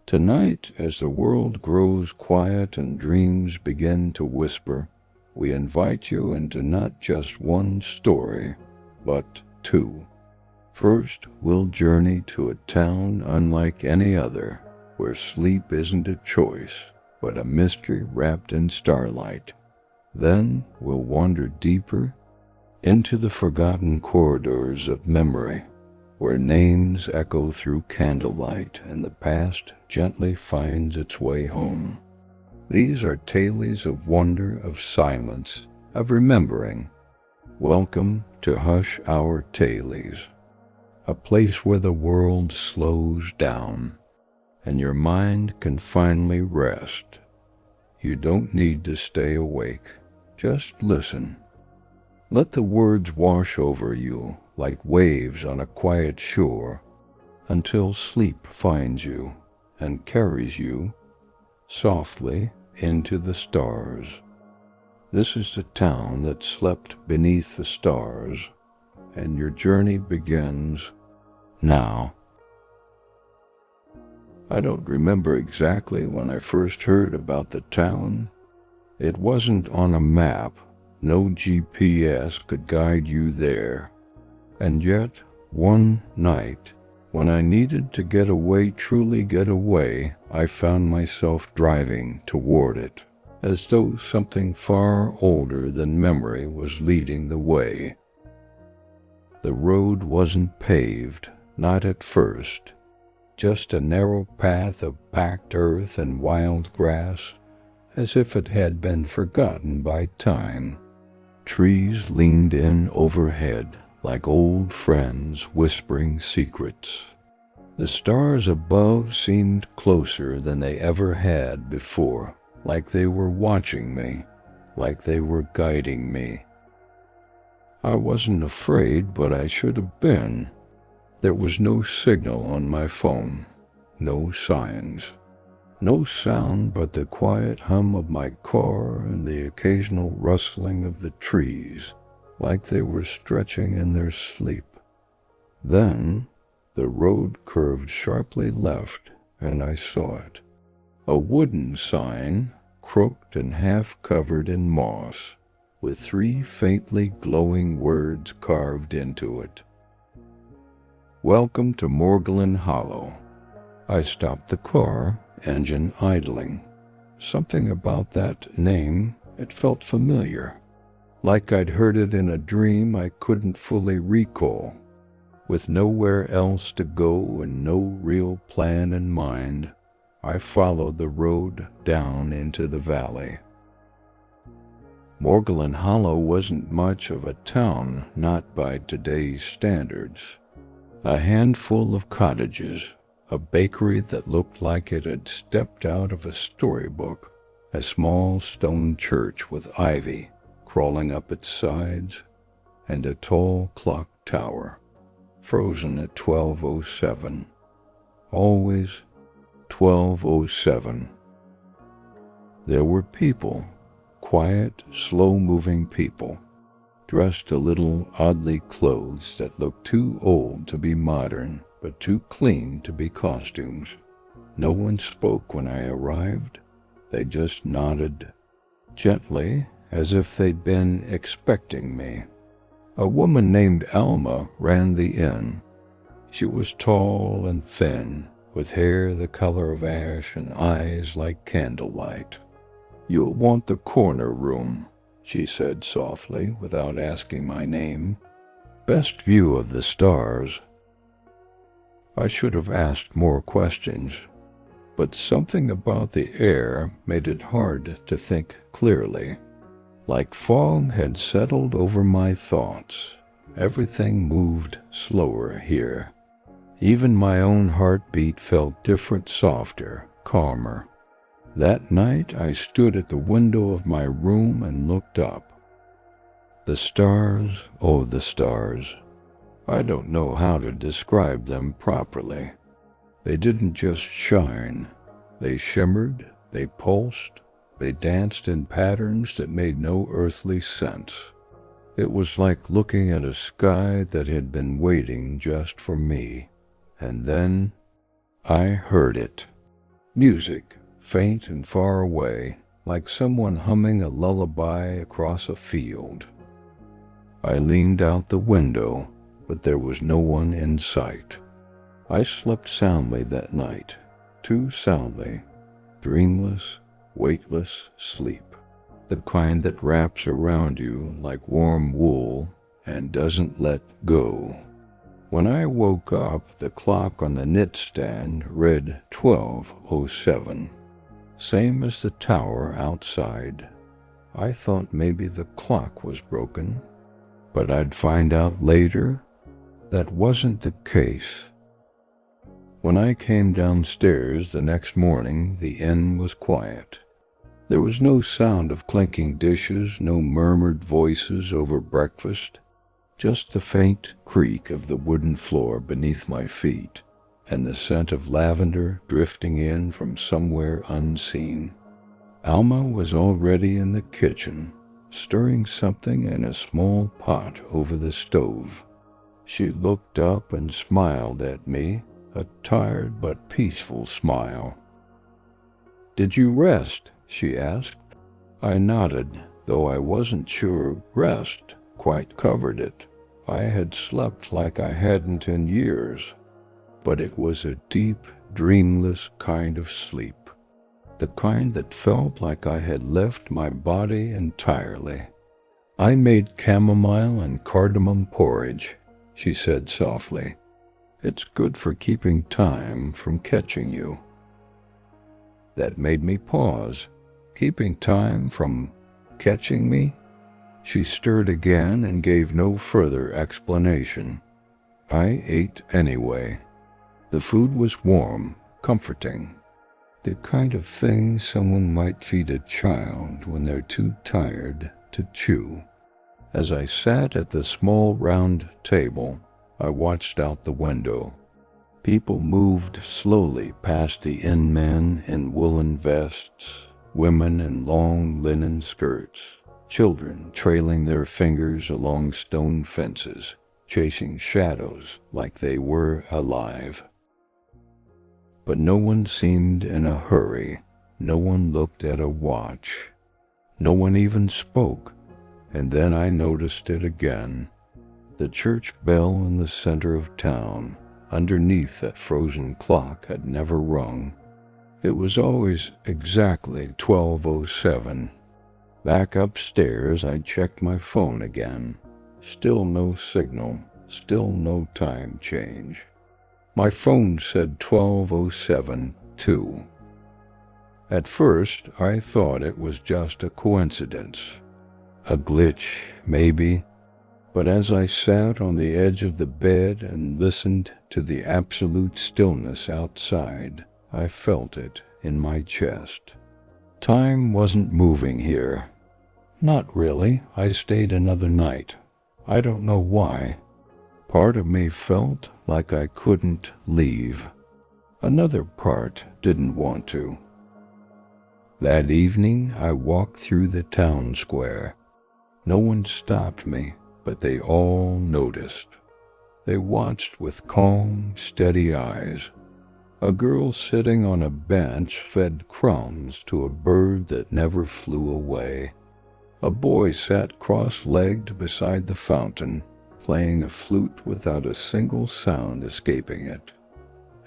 Tonight, as the world grows quiet and dreams begin to whisper, we invite you into not just one story, but two. First, we'll journey to a town unlike any other, where sleep isn't a choice, but a mystery wrapped in starlight. Then we'll wander deeper into the forgotten corridors of memory, where names echo through candlelight and the past gently finds its way home. These are tales of wonder, of silence, of remembering. Welcome to Hush Our Tales, a place where the world slows down and your mind can finally rest. You don't need to stay awake, just listen. Let the words wash over you like waves on a quiet shore until sleep finds you and carries you softly into the stars. This is the town that slept beneath the stars, and your journey begins now. I don't remember exactly when I first heard about the town. It wasn't on a map. No GPS could guide you there. And yet, one night, when I needed to get away, truly get away, I found myself driving toward it, as though something far older than memory was leading the way. The road wasn't paved, not at first, just a narrow path of packed earth and wild grass, as if it had been forgotten by time. Trees leaned in overhead, like old friends whispering secrets. The stars above seemed closer than they ever had before, like they were watching me, like they were guiding me. I wasn't afraid, but I should have been. There was no signal on my phone, no signs, no sound but the quiet hum of my car and the occasional rustling of the trees, like they were stretching in their sleep. Then the road curved sharply left, and I saw it. A wooden sign, crooked and half covered in moss, with 3 faintly glowing words carved into it. Welcome to Morgulin Hollow. I stopped the car, engine idling. Something about that name, it felt familiar, like I'd heard it in a dream I couldn't fully recall. With nowhere else to go and no real plan in mind, I followed the road down into the valley. Morgulin Hollow wasn't much of a town, not by today's standards. A handful of cottages, a bakery that looked like it had stepped out of a storybook, a small stone church with ivy crawling up its sides, and a tall clock tower, frozen at 12:07. Always 12:07. There were people, quiet, slow-moving people, dressed a little oddly clothes that looked too old to be modern, but too clean to be costumes. No one spoke when I arrived. They just nodded gently, as if they'd been expecting me. A woman named Alma ran the inn. She was tall and thin, with hair the color of ash and eyes like candlelight. "You'll want the corner room," she said softly, without asking my name. "Best view of the stars." I should have asked more questions, but something about the air made it hard to think clearly. Like fog had settled over my thoughts. Everything moved slower here. Even my own heartbeat felt different, softer, calmer. That night I stood at the window of my room and looked up. The stars, oh the stars. I don't know how to describe them properly. They didn't just shine. They shimmered, they pulsed, they danced in patterns that made no earthly sense. It was like looking at a sky that had been waiting just for me. And then I heard it. Music, faint and far away, like someone humming a lullaby across a field. I leaned out the window, but there was no one in sight. I slept soundly that night, too soundly, dreamless, weightless sleep, the kind that wraps around you like warm wool and doesn't let go. When I woke up, the clock on the knit-stand read 12:07, same as the tower outside. I thought maybe the clock was broken, but I'd find out later that wasn't the case. When I came downstairs the next morning, the inn was quiet. There was no sound of clinking dishes, no murmured voices over breakfast, just the faint creak of the wooden floor beneath my feet and the scent of lavender drifting in from somewhere unseen. Alma was already in the kitchen, stirring something in a small pot over the stove. She looked up and smiled at me, a tired but peaceful smile. "Did you rest?" she asked. I nodded, though I wasn't sure rest quite covered it. I had slept like I hadn't in years, but it was a deep, dreamless kind of sleep, the kind that felt like I had left my body entirely. "I made chamomile and cardamom porridge," she said softly. "It's good for keeping time from catching you." That made me pause. Keeping time from catching me? She stirred again and gave no further explanation. I ate anyway. The food was warm, comforting, the kind of thing someone might feed a child when they're too tired to chew. As I sat at the small round table, I watched out the window. People moved slowly past the inn men in woolen vests, women in long linen skirts, children trailing their fingers along stone fences, chasing shadows like they were alive. But no one seemed in a hurry. No one looked at a watch. No one even spoke. And then I noticed it again. The church bell in the center of town, underneath that frozen clock, had never rung. It was always exactly 12:07. Back upstairs, I checked my phone again. Still no signal, still no time change. My phone said 12:07, too. At first, I thought it was just a coincidence. A glitch, maybe. But as I sat on the edge of the bed and listened to the absolute stillness outside, I felt it in my chest. Time wasn't moving here. Not really. I stayed another night. I don't know why. Part of me felt like I couldn't leave. Another part didn't want to. That evening, I walked through the town square. No one stopped me, but they all noticed. They watched with calm, steady eyes. A girl sitting on a bench fed crumbs to a bird that never flew away. A boy sat cross-legged beside the fountain, playing a flute without a single sound escaping it.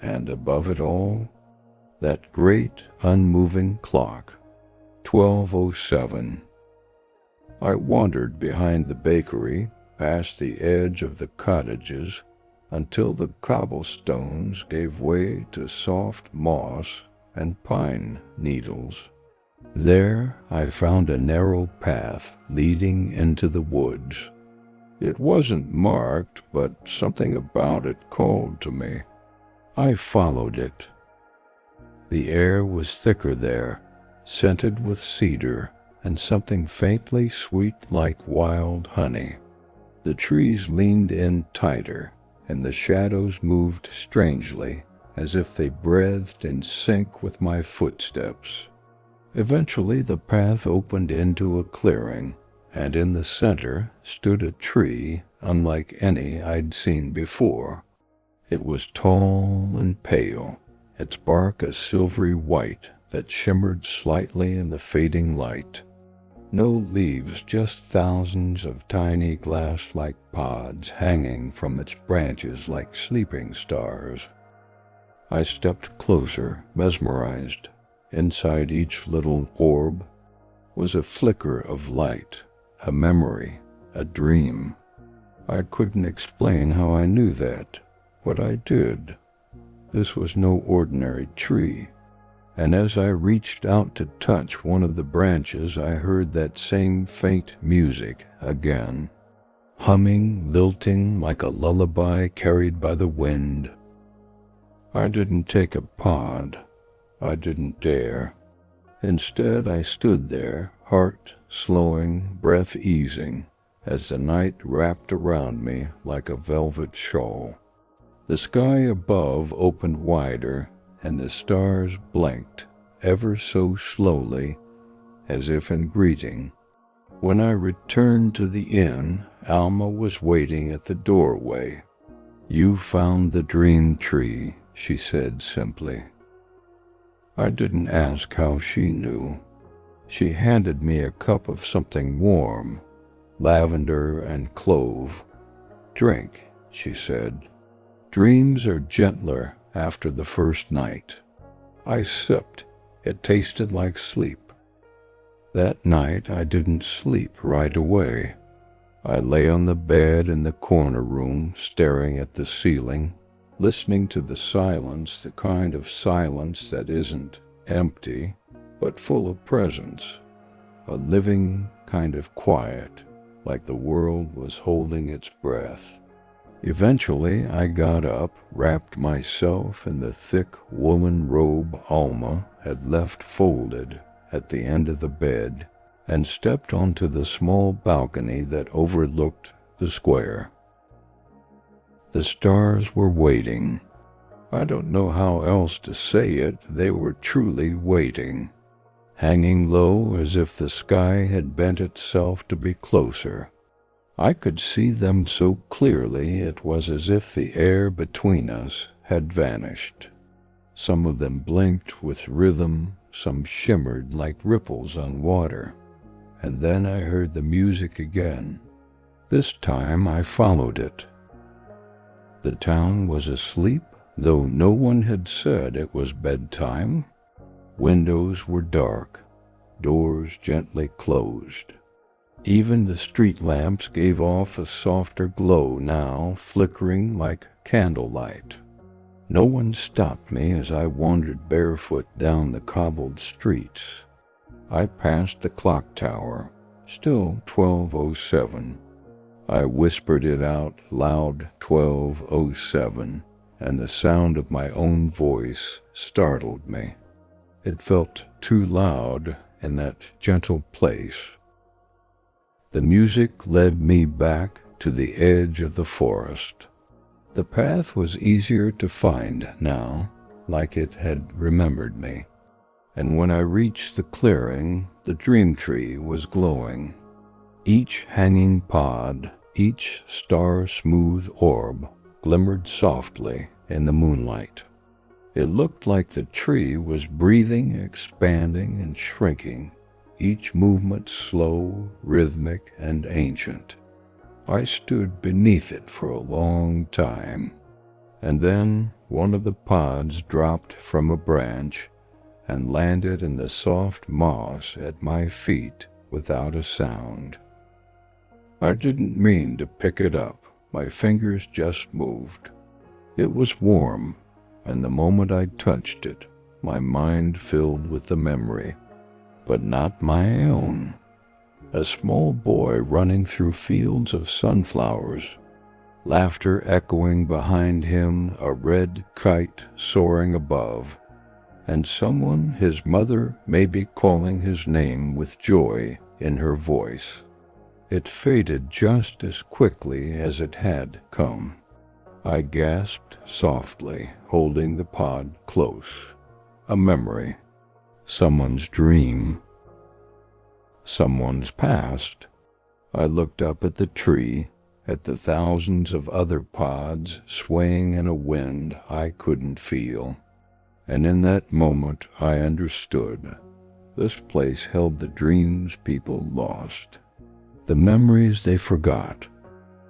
And above it all, that great, unmoving clock, 12:07. I wandered behind the bakery, past the edge of the cottages, until the cobblestones gave way to soft moss and pine needles. There I found a narrow path leading into the woods. It wasn't marked, but something about it called to me. I followed it. The air was thicker there, scented with cedar and something faintly sweet like wild honey. The trees leaned in tighter, and the shadows moved strangely, as if they breathed in sync with my footsteps. Eventually the path opened into a clearing, and in the center stood a tree unlike any I'd seen before. It was tall and pale, its bark a silvery white that shimmered slightly in the fading light. No leaves, just thousands of tiny glass-like pods hanging from its branches like sleeping stars. I stepped closer, mesmerized. Inside each little orb was a flicker of light, a memory, a dream. I couldn't explain how I knew that, but I did. This was no ordinary tree, and as I reached out to touch one of the branches, I heard that same faint music again, humming, lilting like a lullaby carried by the wind. I didn't take a pod. I didn't dare. Instead, I stood there, heart slowing, breath easing, as the night wrapped around me like a velvet shawl. The sky above opened wider, and the stars blinked, ever so slowly, as if in greeting. When I returned to the inn, Alma was waiting at the doorway. "You found the dream tree," she said simply. I didn't ask how she knew. She handed me a cup of something warm, lavender and clove. "Drink," she said. "Dreams are gentler after the first night." I sipped. It tasted like sleep. That night I didn't sleep right away. I lay on the bed in the corner room, staring at the ceiling, listening to the silence, the kind of silence that isn't empty, but full of presence, a living kind of quiet, like the world was holding its breath. Eventually, I got up, wrapped myself in the thick woolen robe Alma had left folded at the end of the bed, and stepped onto the small balcony that overlooked the square. The stars were waiting. I don't know how else to say it, they were truly waiting, hanging low as if the sky had bent itself to be closer. I could see them so clearly it was as if the air between us had vanished. Some of them blinked with rhythm, some shimmered like ripples on water, and then I heard the music again. This time I followed it. The town was asleep, though no one had said it was bedtime. Windows were dark, doors gently closed. Even the street lamps gave off a softer glow now, flickering like candlelight. No one stopped me as I wandered barefoot down the cobbled streets. I passed the clock tower, still 12:07. I whispered it out loud, 12:07, and the sound of my own voice startled me. It felt too loud in that gentle place. The music led me back to the edge of the forest. The path was easier to find now, like it had remembered me, and when I reached the clearing, the dream tree was glowing. Each hanging pod, each star-smooth orb glimmered softly in the moonlight. It looked like the tree was breathing, expanding, and shrinking, each movement slow, rhythmic, and ancient. I stood beneath it for a long time, and then one of the pods dropped from a branch and landed in the soft moss at my feet without a sound. I didn't mean to pick it up. My fingers just moved. It was warm, and the moment I touched it, my mind filled with the memory, but not my own. A small boy running through fields of sunflowers, laughter echoing behind him, a red kite soaring above, and someone, his mother, maybe calling his name with joy in her voice. It faded just as quickly as it had come. I gasped softly, holding the pod close. A memory. Someone's dream. Someone's past. I looked up at the tree, at the thousands of other pods swaying in a wind I couldn't feel, And in that moment I understood. This place held the dreams people lost, the memories they forgot,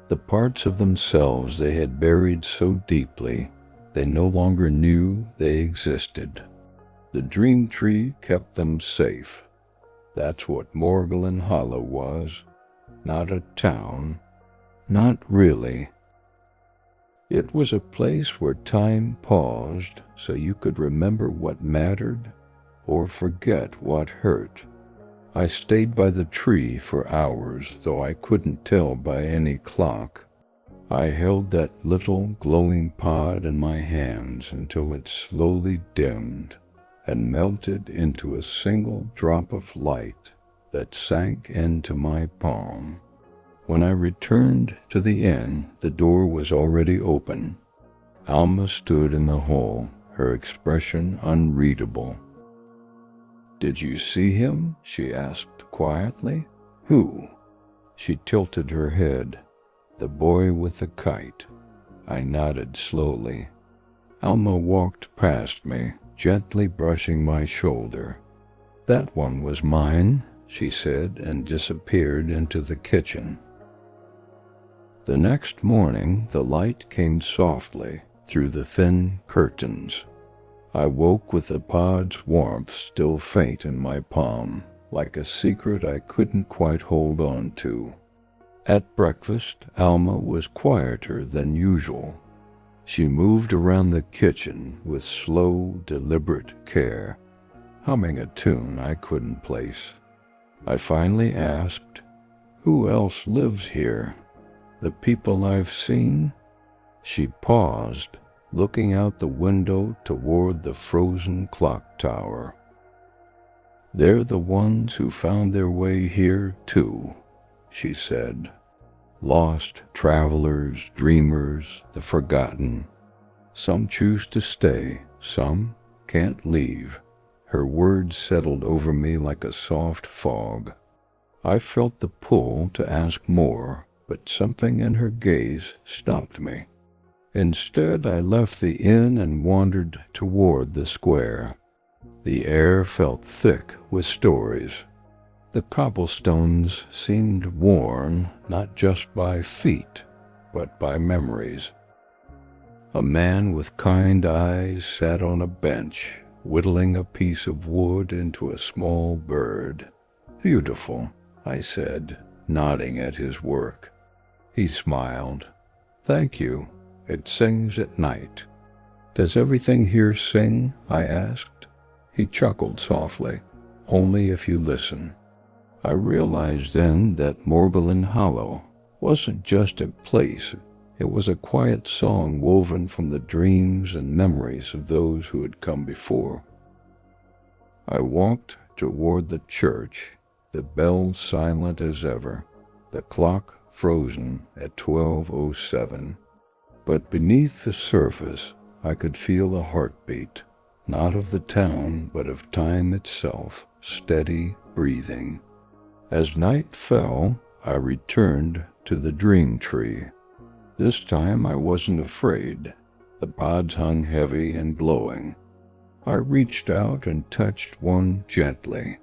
the parts of themselves they had buried so deeply they no longer knew they existed. The dream tree kept them safe. That's what Morgulin Hollow was. Not a town. Not really. It was a place where time paused so you could remember what mattered or forget what hurt. I stayed by the tree for hours, though I couldn't tell by any clock. I held that little glowing pod in my hands until it slowly dimmed and melted into a single drop of light that sank into my palm. When I returned to the inn, the door was already open. Alma stood in the hall, her expression unreadable. "Did you see him?" she asked quietly. "Who?" She tilted her head. "The boy with the kite." I nodded slowly. Alma walked past me, gently brushing my shoulder. "That one was mine," she said, and disappeared into the kitchen. The next morning, the light came softly through the thin curtains. I woke with the pod's warmth still faint in my palm, like a secret I couldn't quite hold on to. At breakfast, Alma was quieter than usual. She moved around the kitchen with slow, deliberate care, humming a tune I couldn't place. I finally asked, "Who else lives here? The people I've seen?" She paused, looking out the window toward the frozen clock tower. "They're the ones who found their way here, too," she said. "Lost travelers, dreamers, the forgotten. Some choose to stay, some can't leave." Her words settled over me like a soft fog. I felt the pull to ask more, but something in her gaze stopped me. Instead, I left the inn and wandered toward the square. The air felt thick with stories. The cobblestones seemed worn not just by feet, but by memories. A man with kind eyes sat on a bench, whittling a piece of wood into a small bird. "Beautiful," I said, nodding at his work. He smiled. "Thank you. It sings at night." "Does everything here sing?" I asked. He chuckled softly. "Only if you listen." I realized then that Morgulin Hollow wasn't just a place. It was a quiet song woven from the dreams and memories of those who had come before. I walked toward the church, the bells silent as ever, the clock frozen at 12:07. But beneath the surface, I could feel a heartbeat, not of the town, but of time itself, steady breathing. As night fell, I returned to the dream tree. This time I wasn't afraid. The pods hung heavy and glowing. I reached out and touched one gently.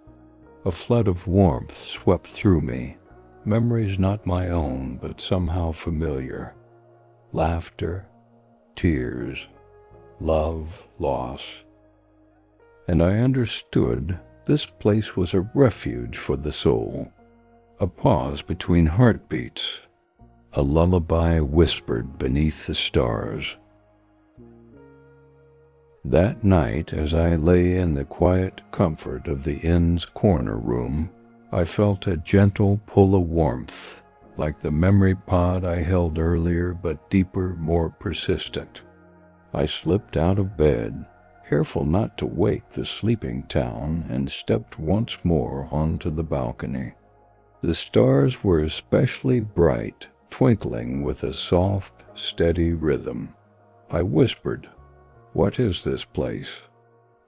A flood of warmth swept through me, memories not my own, but somehow familiar. Laughter, tears, love, loss. And I understood this place was a refuge for the soul, a pause between heartbeats, a lullaby whispered beneath the stars. That night, as I lay in the quiet comfort of the inn's corner room, I felt a gentle pull of warmth, like the memory pod I held earlier, but deeper, more persistent. I slipped out of bed, careful not to wake the sleeping town, and stepped once more onto the balcony. The stars were especially bright, twinkling with a soft, steady rhythm. I whispered, "What is this place?"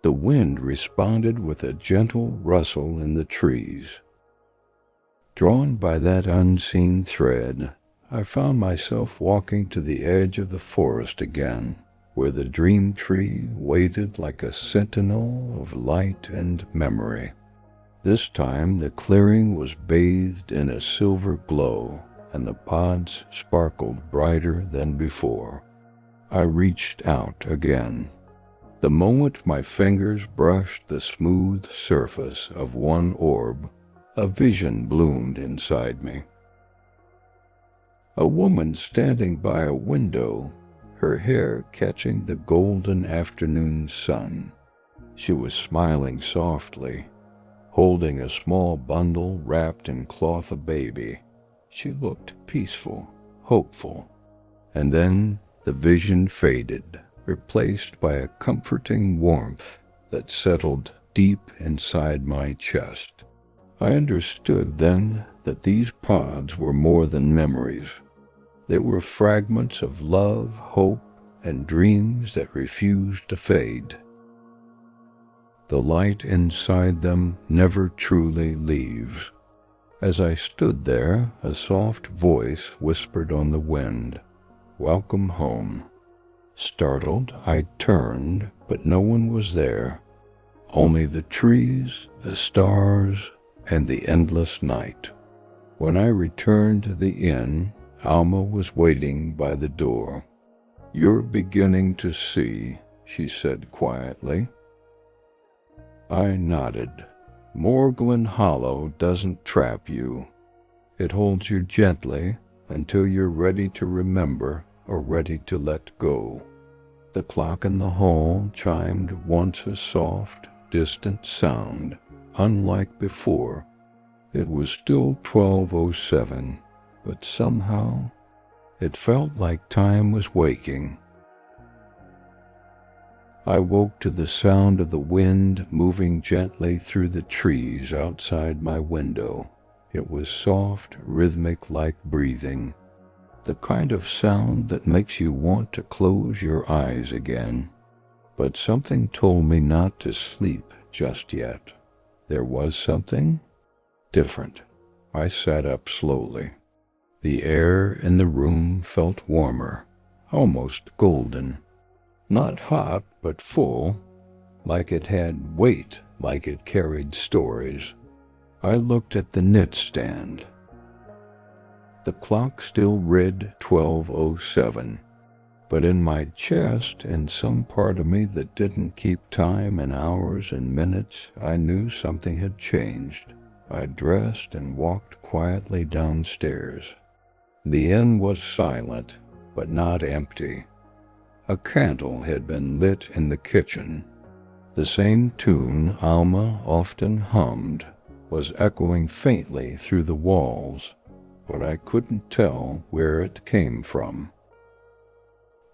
The wind responded with a gentle rustle in the trees. Drawn by that unseen thread, I found myself walking to the edge of the forest again, where the dream tree waited like a sentinel of light and memory. This time the clearing was bathed in a silver glow, and the pods sparkled brighter than before. I reached out again. The moment my fingers brushed the smooth surface of one orb, a vision bloomed inside me. A woman standing by a window, her hair catching the golden afternoon sun. She was smiling softly, holding a small bundle wrapped in cloth of baby. She looked peaceful, hopeful. And then the vision faded, replaced by a comforting warmth that settled deep inside my chest. I understood then that these pods were more than memories. They were fragments of love, hope, and dreams that refused to fade. The light inside them never truly leaves. As I stood there, a soft voice whispered on the wind, "Welcome home." Startled, I turned, but no one was there. Only the trees, the stars, and the endless night. When I returned to the inn, Alma was waiting by the door. "You're beginning to see," she said quietly. I nodded. Morglen Hollow doesn't trap you. It holds you gently until you're ready to remember or ready to let go. The clock in the hall chimed once a soft, distant sound, unlike before. It was still 12:07, but somehow it felt like time was waking. I woke to the sound of the wind moving gently through the trees outside my window. It was soft, rhythmic like breathing, the kind of sound that makes you want to close your eyes again. But something told me not to sleep just yet. There was something different. I sat up slowly. The air in the room felt warmer, almost golden. Not hot, but full, like it had weight, like it carried stories. I looked at the knit stand. The clock still read 12:07, but in my chest and some part of me that didn't keep time in hours and minutes, I knew something had changed. I dressed and walked quietly downstairs. The inn was silent, but not empty. A candle had been lit in the kitchen. The same tune Alma often hummed was echoing faintly through the walls, but I couldn't tell where it came from.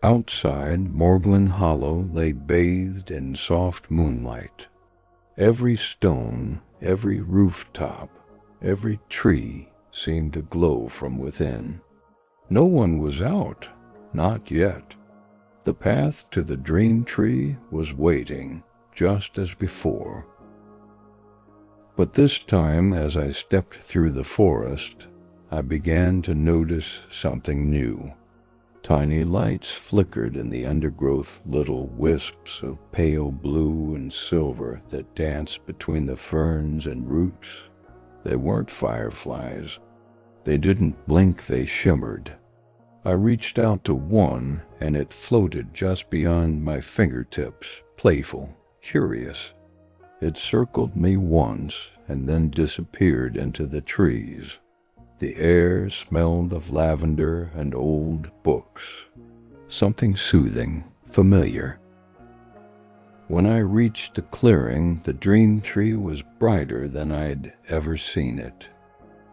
Outside, Morglen Hollow lay bathed in soft moonlight. Every stone, every rooftop, every tree seemed to glow from within. No one was out, not yet. The path to the dream tree was waiting, just as before. But this time, as I stepped through the forest, I began to notice something new. Tiny lights flickered in the undergrowth, little wisps of pale blue and silver that danced between the ferns and roots. They weren't fireflies. They didn't blink, they shimmered. I reached out to one, and it floated just beyond my fingertips, playful, curious. It circled me once and then disappeared into the trees. The air smelled of lavender and old books. Something soothing, familiar. When I reached the clearing, the dream tree was brighter than I'd ever seen it.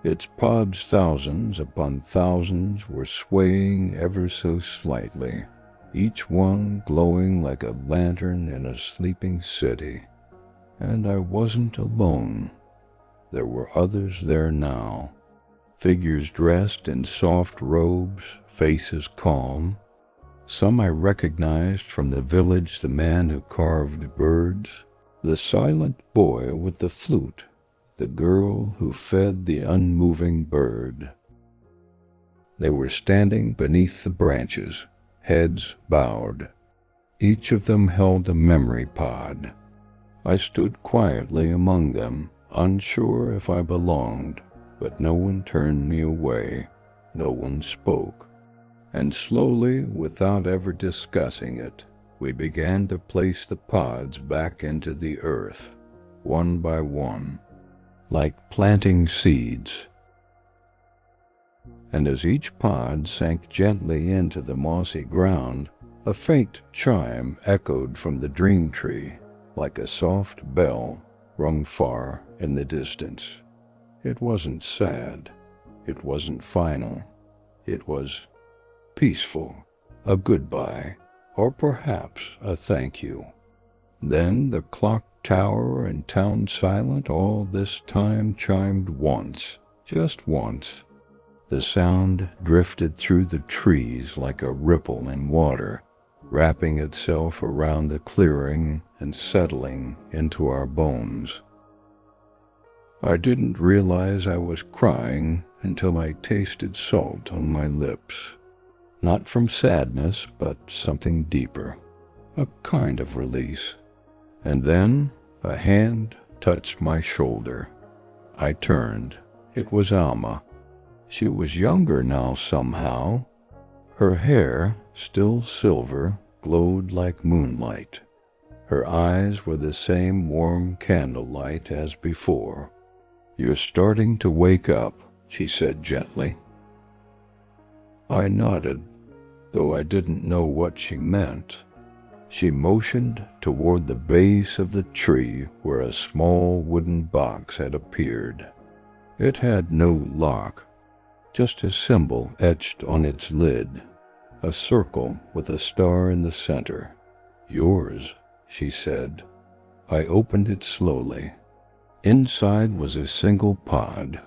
Its pods, thousands upon thousands, were swaying ever so slightly, each one glowing like a lantern in a sleeping city. And I wasn't alone. There were others there now, figures dressed in soft robes, faces calm. Some I recognized from the village, the man who carved birds, the silent boy with the flute, the girl who fed the unmoving bird. They were standing beneath the branches, heads bowed. Each of them held a memory pod. I stood quietly among them, unsure if I belonged, but no one turned me away. No one spoke. And slowly, without ever discussing it, we began to place the pods back into the earth, one by one, like planting seeds. And as each pod sank gently into the mossy ground, a faint chime echoed from the dream tree, like a soft bell rung far in the distance. It wasn't sad. It wasn't final. It was peaceful, a goodbye, or perhaps a thank you. Then the clock tower and town silent all this time chimed once, just once. The sound drifted through the trees like a ripple in water, wrapping itself around the clearing and settling into our bones. I didn't realize I was crying until I tasted salt on my lips. Not from sadness, but something deeper, a kind of release. And then a hand touched my shoulder. I turned. It was Alma. She was younger now somehow. Her hair, still silver, glowed like moonlight. Her eyes were the same warm candlelight as before. "You're starting to wake up," she said gently. I nodded, though I didn't know what she meant. She motioned toward the base of the tree where a small wooden box had appeared. It had no lock, just a symbol etched on its lid, a circle with a star in the center. "Yours," she said. I opened it slowly. Inside was a single pod.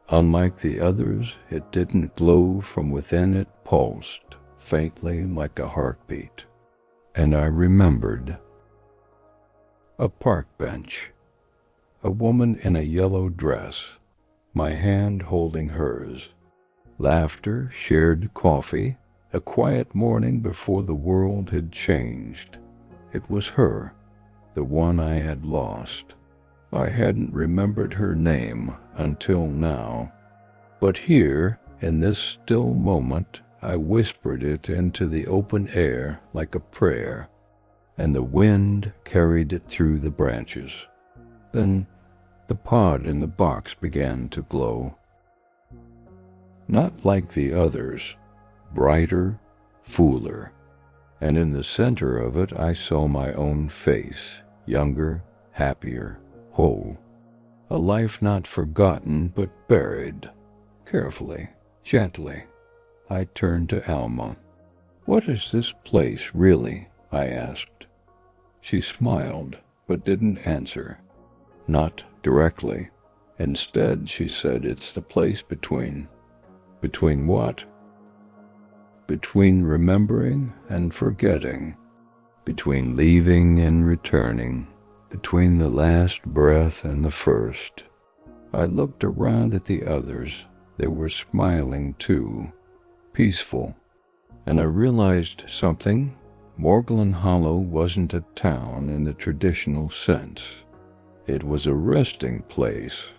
Unlike the others, it didn't glow from within, it pulsed, faintly like a heartbeat. And I remembered. A park bench. A woman in a yellow dress, my hand holding hers. Laughter, shared coffee, a quiet morning before the world had changed. It was her, the one I had lost. I hadn't remembered her name until now, but here, in this still moment, I whispered it into the open air like a prayer, and the wind carried it through the branches. Then the pod in the box began to glow. Not like the others, brighter, fuller, and in the center of it I saw my own face, younger, happier, whole. A life not forgotten but buried. Carefully, gently, I turned to Alma. "What is this place, really?" I asked. She smiled, but didn't answer. Not directly. Instead, she said, "It's the place between." "Between what?" "Between remembering and forgetting. Between leaving and returning. Between the last breath and the first." I looked around at the others. They were smiling too, peaceful, and I realized something. Morglan Hollow wasn't a town in the traditional sense. It was a resting place,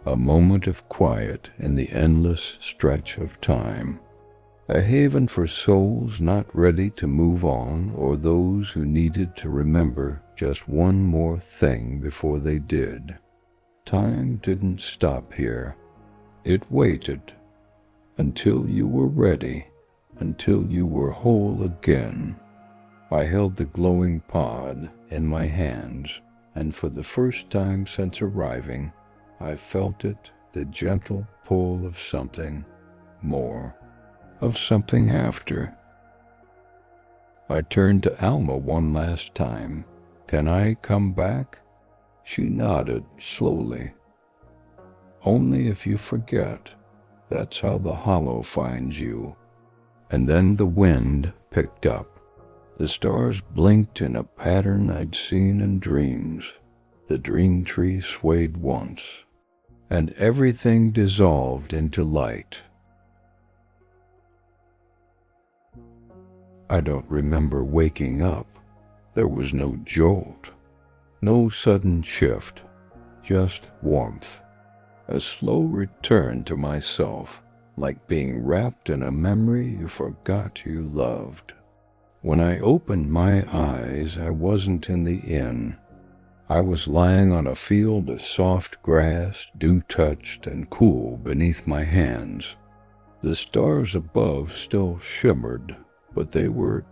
a moment of quiet in the endless stretch of time, a haven for souls not ready to move on or those who needed to remember just one more thing before they did. Time didn't stop here. It waited until you were ready, until you were whole again. I held the glowing pod in my hands, and for the first time since arriving, I felt it, the gentle pull of something more, of something after. I turned to Alma one last time. "Can I come back?" She nodded slowly. "Only if you forget. That's how the hollow finds you." And then the wind picked up. The stars blinked in a pattern I'd seen in dreams. The dream tree swayed once, and everything dissolved into light. I don't remember waking up. There was no jolt, no sudden shift, just warmth. A slow return to myself, like being wrapped in a memory you forgot you loved. When I opened my eyes, I wasn't in the inn. I was lying on a field of soft grass, dew-touched and cool beneath my hands. The stars above still shimmered, but they were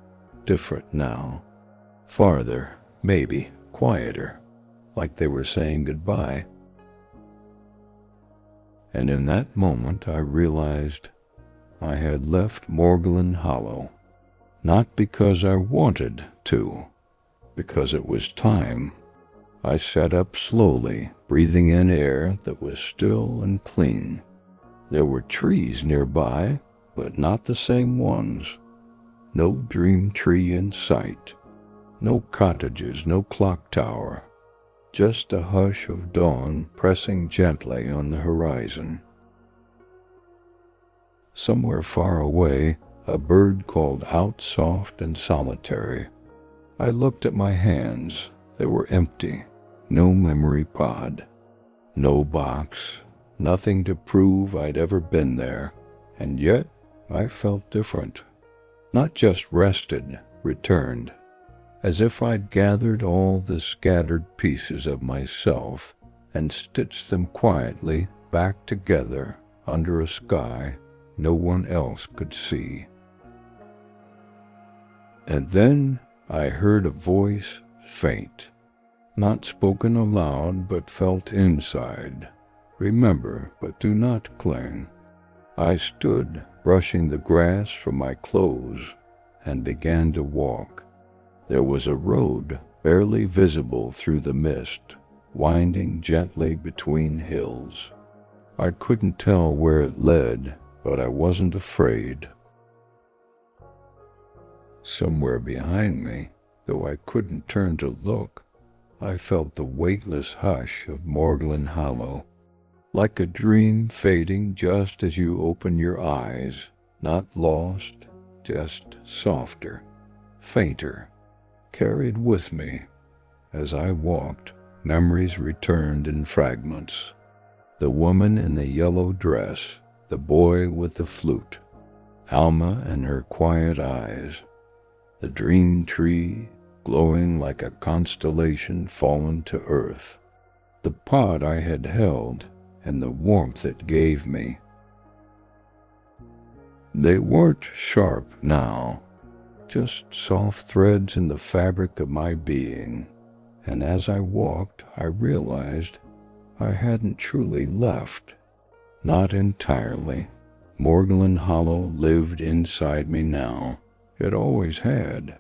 different now. Farther, maybe, quieter, like they were saying goodbye. And in that moment I realized I had left Morglan Hollow, not because I wanted to, because it was time. I sat up slowly, breathing in air that was still and clean. There were trees nearby, but not the same ones. No dream tree in sight. No cottages, no clock tower. Just a hush of dawn pressing gently on the horizon. Somewhere far away, a bird called out soft and solitary. I looked at my hands. They were empty. No memory pod. No box. Nothing to prove I'd ever been there. And yet, I felt different. Not just rested, returned. As if I'd gathered all the scattered pieces of myself and stitched them quietly back together under a sky no one else could see. And then I heard a voice faint, not spoken aloud but felt inside. Remember, but do not cling. I stood, brushing the grass from my clothes, and began to walk. There was a road barely visible through the mist, winding gently between hills. I couldn't tell where it led, but I wasn't afraid. Somewhere behind me, though I couldn't turn to look, I felt the weightless hush of Morglan Hollow, like a dream fading just as you open your eyes, not lost, just softer, fainter. Carried with me. As I walked, memories returned in fragments. The woman in the yellow dress, the boy with the flute, Alma and her quiet eyes, the dream tree glowing like a constellation fallen to earth, the pod I had held and the warmth it gave me. They weren't sharp now, just soft threads in the fabric of my being, and as I walked, I realized I hadn't truly left. Not entirely. Morglan Hollow lived inside me now. It always had.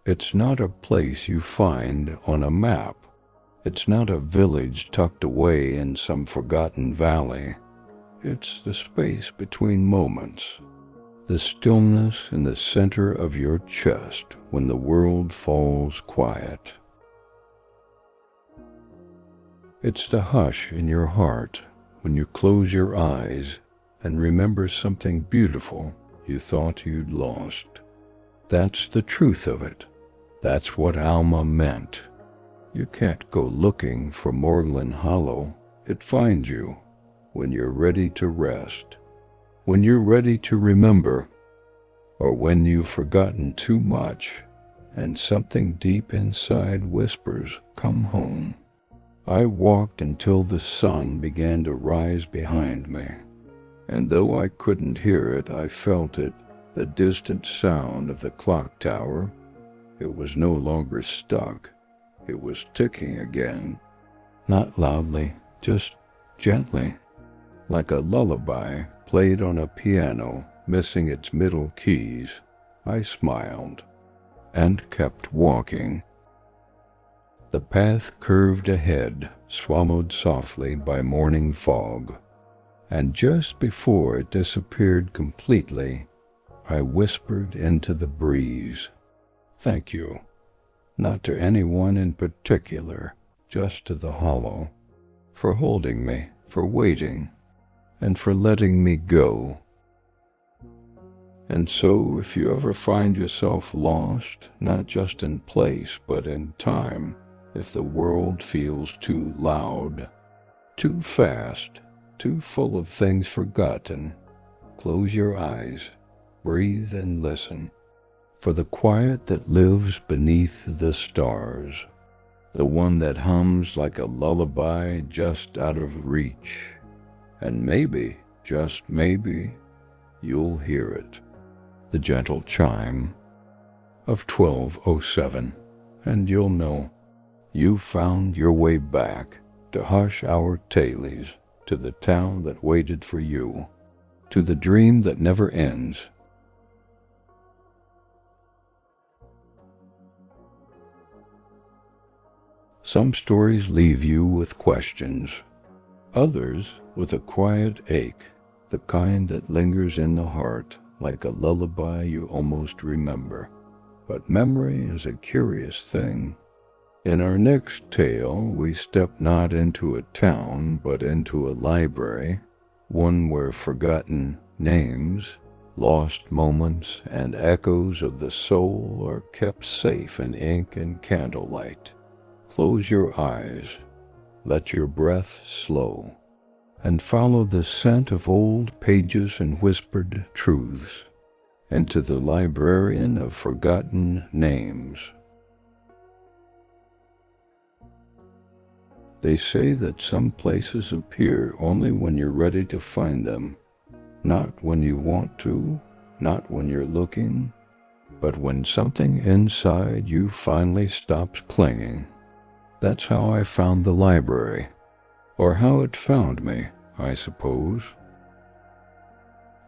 It's not a place you find on a map. It's not a village tucked away in some forgotten valley. It's the space between moments. The stillness in the center of your chest when the world falls quiet. It's the hush in your heart when you close your eyes and remember something beautiful you thought you'd lost. That's the truth of it. That's what Alma meant. You can't go looking for Morglan Hollow. It finds you when you're ready to rest. When you're ready to remember, or when you've forgotten too much and something deep inside whispers, "Come home." I walked until the sun began to rise behind me, and though I couldn't hear it, I felt it, the distant sound of the clock tower. It was no longer stuck. It was ticking again, not loudly, just gently, like a lullaby played on a piano, missing its middle keys. I smiled and kept walking. The path curved ahead, swallowed softly by morning fog, and just before it disappeared completely, I whispered into the breeze, "Thank you." Not to anyone in particular, just to the hollow, for holding me, for waiting, and for letting me go. And so if you ever find yourself lost, not just in place, but in time, if the world feels too loud, too fast, too full of things forgotten, close your eyes, breathe and listen for the quiet that lives beneath the stars, the one that hums like a lullaby just out of reach. And maybe, just maybe, you'll hear it. The gentle chime of 12:07, and you'll know you've found your way back to hush our tales, to the town that waited for you, to the dream that never ends. Some stories leave you with questions, others with a quiet ache, the kind that lingers in the heart like a lullaby you almost remember. But memory is a curious thing. In our next tale, we step not into a town, but into a library, one where forgotten names, lost moments, and echoes of the soul are kept safe in ink and candlelight. Close your eyes, let your breath slow, and follow the scent of old pages and whispered truths into the Librarian of Forgotten Names. They say that some places appear only when you're ready to find them, not when you want to, not when you're looking, but when something inside you finally stops clinging. That's how I found the library, or how it found me, I suppose.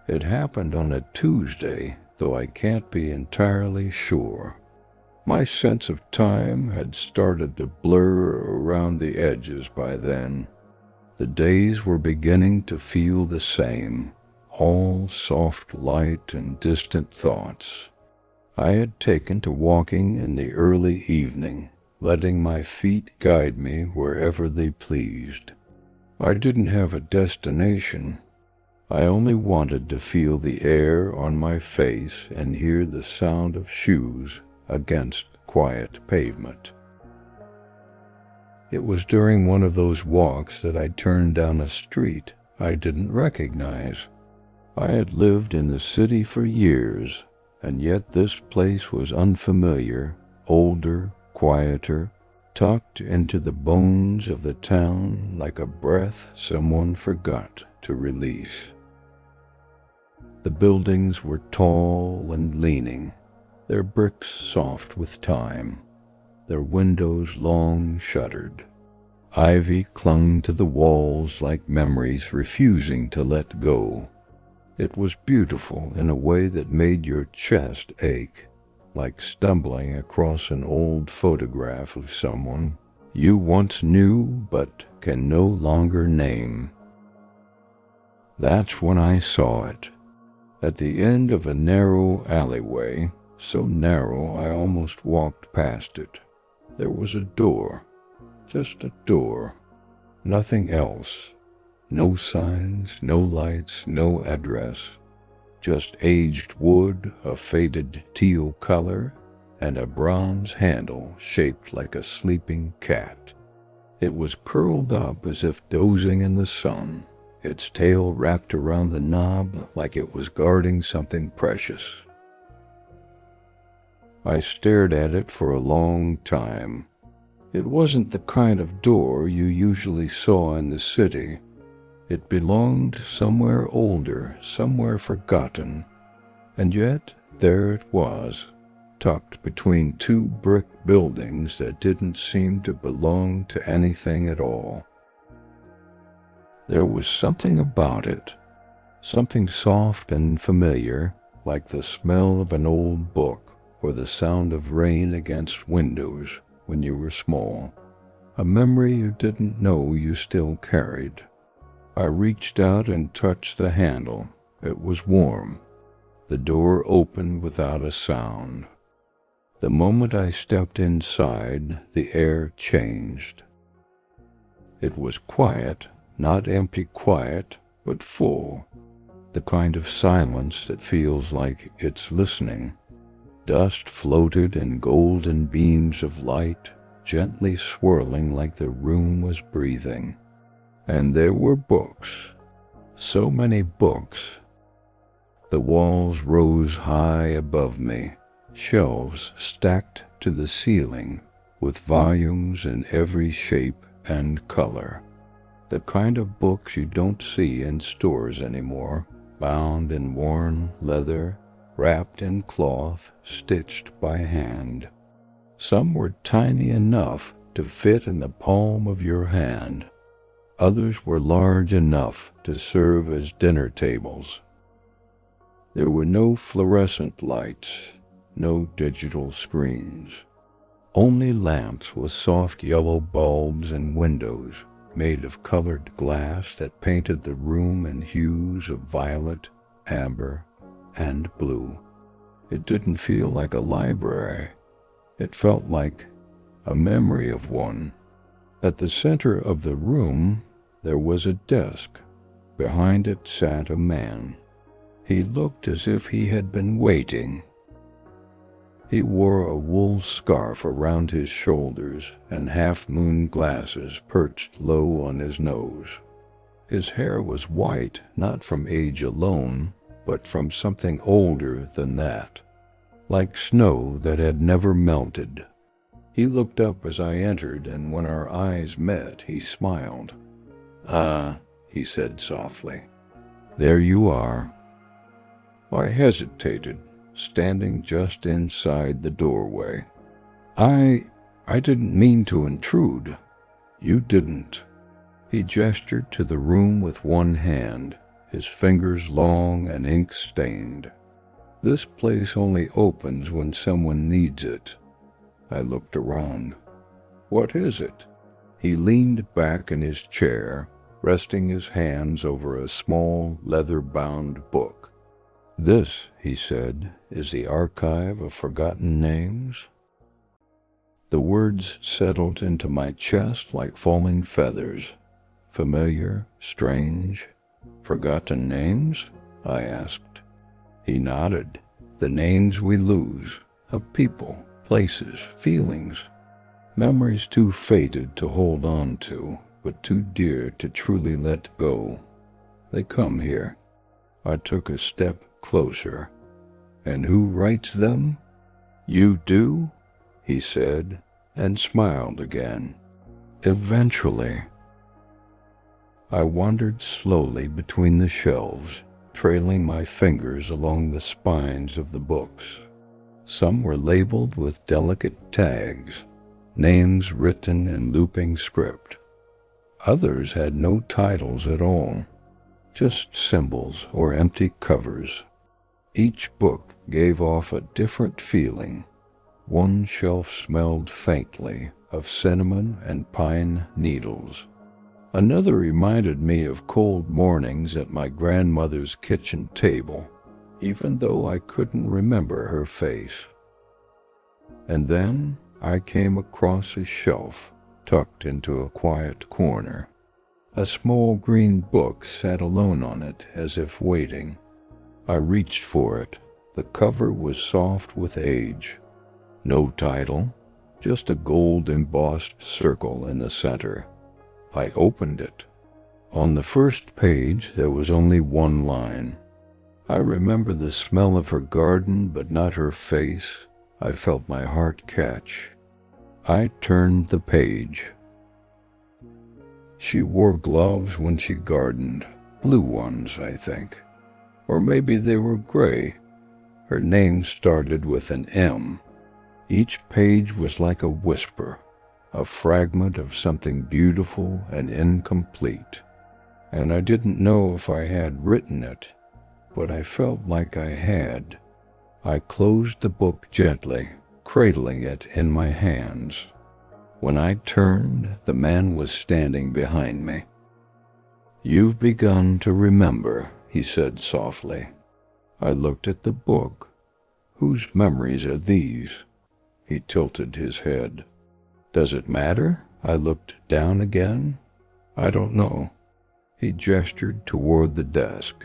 It happened on a Tuesday, though I can't be entirely sure. My sense of time had started to blur around the edges by then. The days were beginning to feel the same, all soft light and distant thoughts. I had taken to walking in the early evening, letting my feet guide me wherever they pleased. I didn't have a destination. I only wanted to feel the air on my face and hear the sound of shoes against quiet pavement. It was during one of those walks that I turned down a street I didn't recognize. I had lived in the city for years, and yet this place was unfamiliar, older, quieter, tucked into the bones of the town like a breath someone forgot to release. The buildings were tall and leaning, their bricks soft with time, their windows long shuttered. Ivy clung to the walls like memories refusing to let go. It was beautiful in a way that made your chest ache, like stumbling across an old photograph of someone you once knew but can no longer name. That's when I saw it. At the end of a narrow alleyway, so narrow I almost walked past it, there was a door, just a door, nothing else. No signs, no lights, no address. Just aged wood, a faded teal color, and a bronze handle shaped like a sleeping cat. It was curled up as if dozing in the sun, its tail wrapped around the knob like it was guarding something precious. I stared at it for a long time. It wasn't the kind of door you usually saw in the city. It belonged somewhere older, somewhere forgotten, and yet there it was, tucked between two brick buildings that didn't seem to belong to anything at all. There was something about it, something soft and familiar, like the smell of an old book or the sound of rain against windows when you were small, a memory you didn't know you still carried. I reached out and touched the handle. It was warm. The door opened without a sound. The moment I stepped inside, the air changed. It was quiet, not empty quiet, but full. the kind of silence that feels like it's listening. Dust floated in golden beams of light, gently swirling like the room was breathing. And there were books, so many books. The walls rose high above me, shelves stacked to the ceiling, with volumes in every shape and color. The kind of books you don't see in stores anymore, bound in worn leather, wrapped in cloth, stitched by hand. Some were tiny enough to fit in the palm of your hand. Others were large enough to serve as dinner tables. There were no fluorescent lights, no digital screens. Only lamps with soft yellow bulbs and windows made of colored glass that painted the room in hues of violet, amber, and blue. It didn't feel like a library. It felt like a memory of one. At the center of the room, there was a desk. Behind it sat a man. He looked as if he had been waiting. He wore a wool scarf around his shoulders and half-moon glasses perched low on his nose. His hair was white, not from age alone, but from something older than that, like snow that had never melted. He looked up as I entered, and when our eyes met, he smiled. "Ah," he said softly, "there you are." I hesitated, standing just inside the doorway. I didn't mean to intrude." "You didn't." He gestured to the room with one hand, his fingers long and ink-stained. "This place only opens when someone needs it." I looked around. "What is it?" He leaned back in his chair, resting his hands over a small leather-bound book. "This," he said, "is the Archive of Forgotten Names." The words settled into my chest like falling feathers. "Familiar, strange, forgotten names?" I asked. He nodded. "The names we lose, of people, places, feelings. Memories too faded to hold on to, but too dear to truly let go. They come here." I took a step closer. "And who writes them?" "You do?" he said, and smiled again. "Eventually." I wandered slowly between the shelves, trailing my fingers along the spines of the books. Some were labeled with delicate tags, names written in looping script. Others had no titles at all, just symbols or empty covers. Each book gave off a different feeling. One shelf smelled faintly of cinnamon and pine needles. Another reminded me of cold mornings at my grandmother's kitchen table, even though I couldn't remember her face. And then I came across a shelf tucked into a quiet corner. A small green book sat alone on it as if waiting. I reached for it. The cover was soft with age. No title, just a gold-embossed circle in the center. I opened it. On the first page there was only one line. I remember the smell of her garden, but not her face. I felt my heart catch. I turned the page. She wore gloves when she gardened, blue ones, I think. Or maybe they were gray. Her name started with an M. Each page was like a whisper, a fragment of something beautiful and incomplete. And I didn't know if I had written it, but I felt like I had. I closed the book gently, cradling it in my hands. When I turned, the man was standing behind me. "You've begun to remember," he said softly. I looked at the book. "Whose memories are these?" He tilted his head. "Does it matter?" I looked down again. "I don't know." He gestured toward the desk.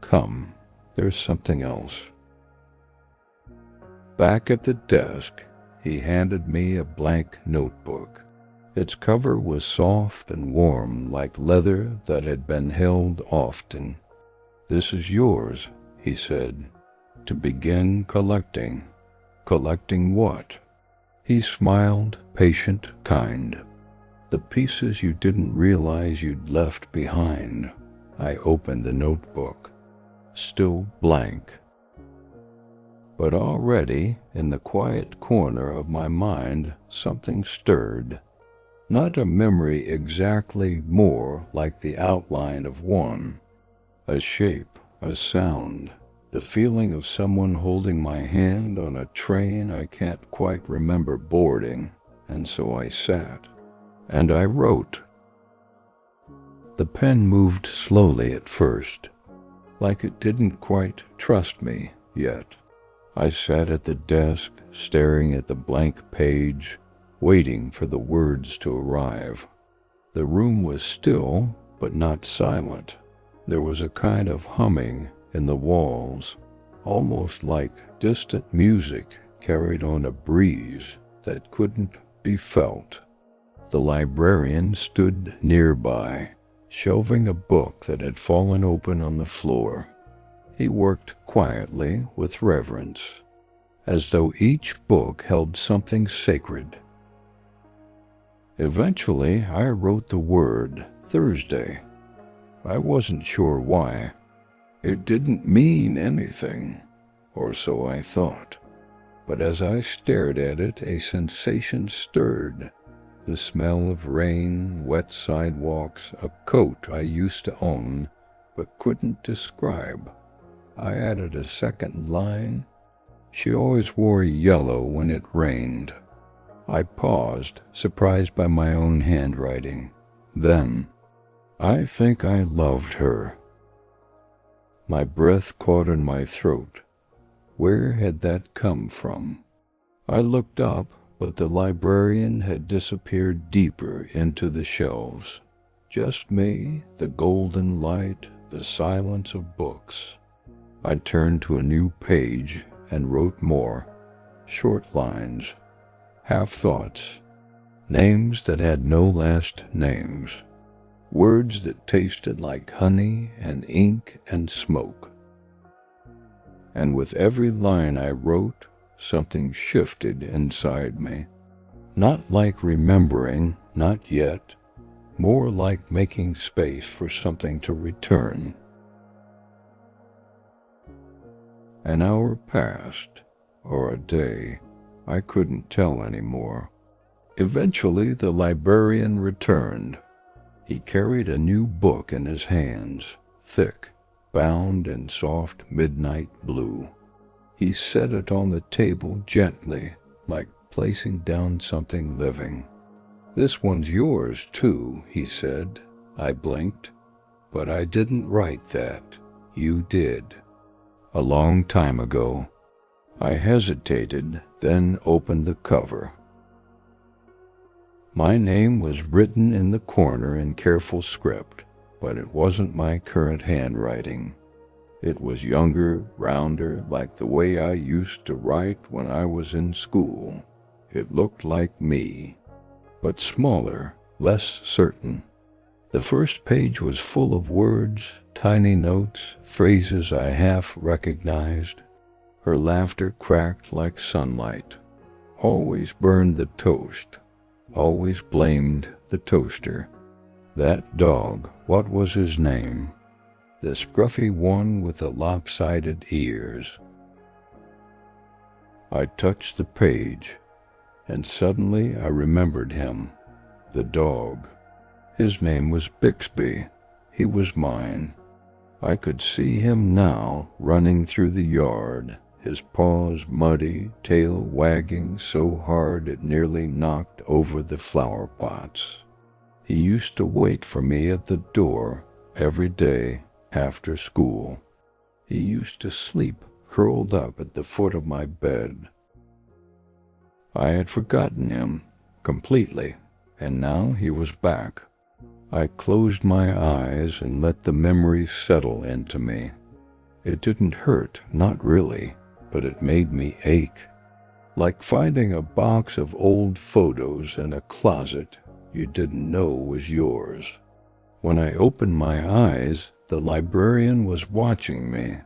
Come, there's something else. Back at the desk, he handed me a blank notebook. Its cover was soft and warm like leather that had been held often. "This is yours," he said, "to begin collecting." "Collecting what?" He smiled, patient, kind. "The pieces you didn't realize you'd left behind." I opened the notebook, still blank. But already, in the quiet corner of my mind, something stirred. Not a memory exactly, more like the outline of one. A shape, a sound, the feeling of someone holding my hand on a train I can't quite remember boarding, and so I sat. And I wrote. The pen moved slowly at first, like it didn't quite trust me yet. I sat at the desk, staring at the blank page, waiting for the words to arrive. The room was still, but not silent. There was a kind of humming in the walls, almost like distant music carried on a breeze that couldn't be felt. The librarian stood nearby, shelving a book that had fallen open on the floor. He worked quietly with reverence, as though each book held something sacred. Eventually, I wrote the word Thursday. I wasn't sure why. It didn't mean anything, or so I thought. But as I stared at it, a sensation stirred. The smell of rain, wet sidewalks, a coat I used to own, but couldn't describe. I added a second line. She always wore yellow when it rained. I paused, surprised by my own handwriting. Then, I think I loved her. My breath caught in my throat. Where had that come from? I looked up, but the librarian had disappeared deeper into the shelves. Just me, the golden light, the silence of books. I turned to a new page and wrote more. Short lines, half-thoughts, names that had no last names, words that tasted like honey and ink and smoke. And with every line I wrote, something shifted inside me. Not like remembering, not yet, more like making space for something to return. An hour passed, or a day. I couldn't tell anymore. Eventually, the librarian returned. He carried a new book in his hands, thick, bound in soft midnight blue. He set it on the table gently, like placing down something living. "This one's yours, too," he said. I blinked. "But I didn't write that. You did. A long time ago." I hesitated, then opened the cover. My name was written in the corner in careful script, but it wasn't my current handwriting. It was younger, rounder, like the way I used to write when I was in school. It looked like me, but smaller, less certain. The first page was full of words, tiny notes, phrases I half recognized. Her laughter cracked like sunlight. Always burned the toast. Always blamed the toaster. That dog, what was his name? The scruffy one with the lopsided ears. I touched the page, and suddenly I remembered him, the dog. His name was Bixby. He was mine. I could see him now, running through the yard, his paws muddy, tail wagging so hard it nearly knocked over the flower pots. He used to wait for me at the door every day after school. He used to sleep curled up at the foot of my bed. I had forgotten him completely, and now he was back. I closed my eyes and let the memories settle into me. It didn't hurt, not really, but it made me ache. Like finding a box of old photos in a closet you didn't know was yours. When I opened my eyes, the librarian was watching me.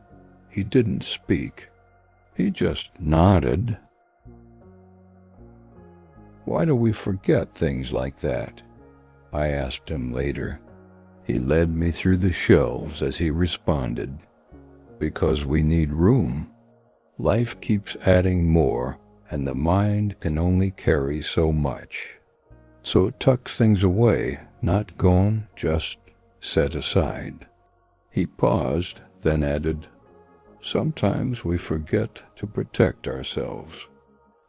He didn't speak. He just nodded. "Why do we forget things like that?" I asked him later. He led me through the shelves as he responded, "Because we need room. Life keeps adding more, and the mind can only carry so much. So it tucks things away, not gone, just set aside." He paused, then added, "Sometimes we forget to protect ourselves.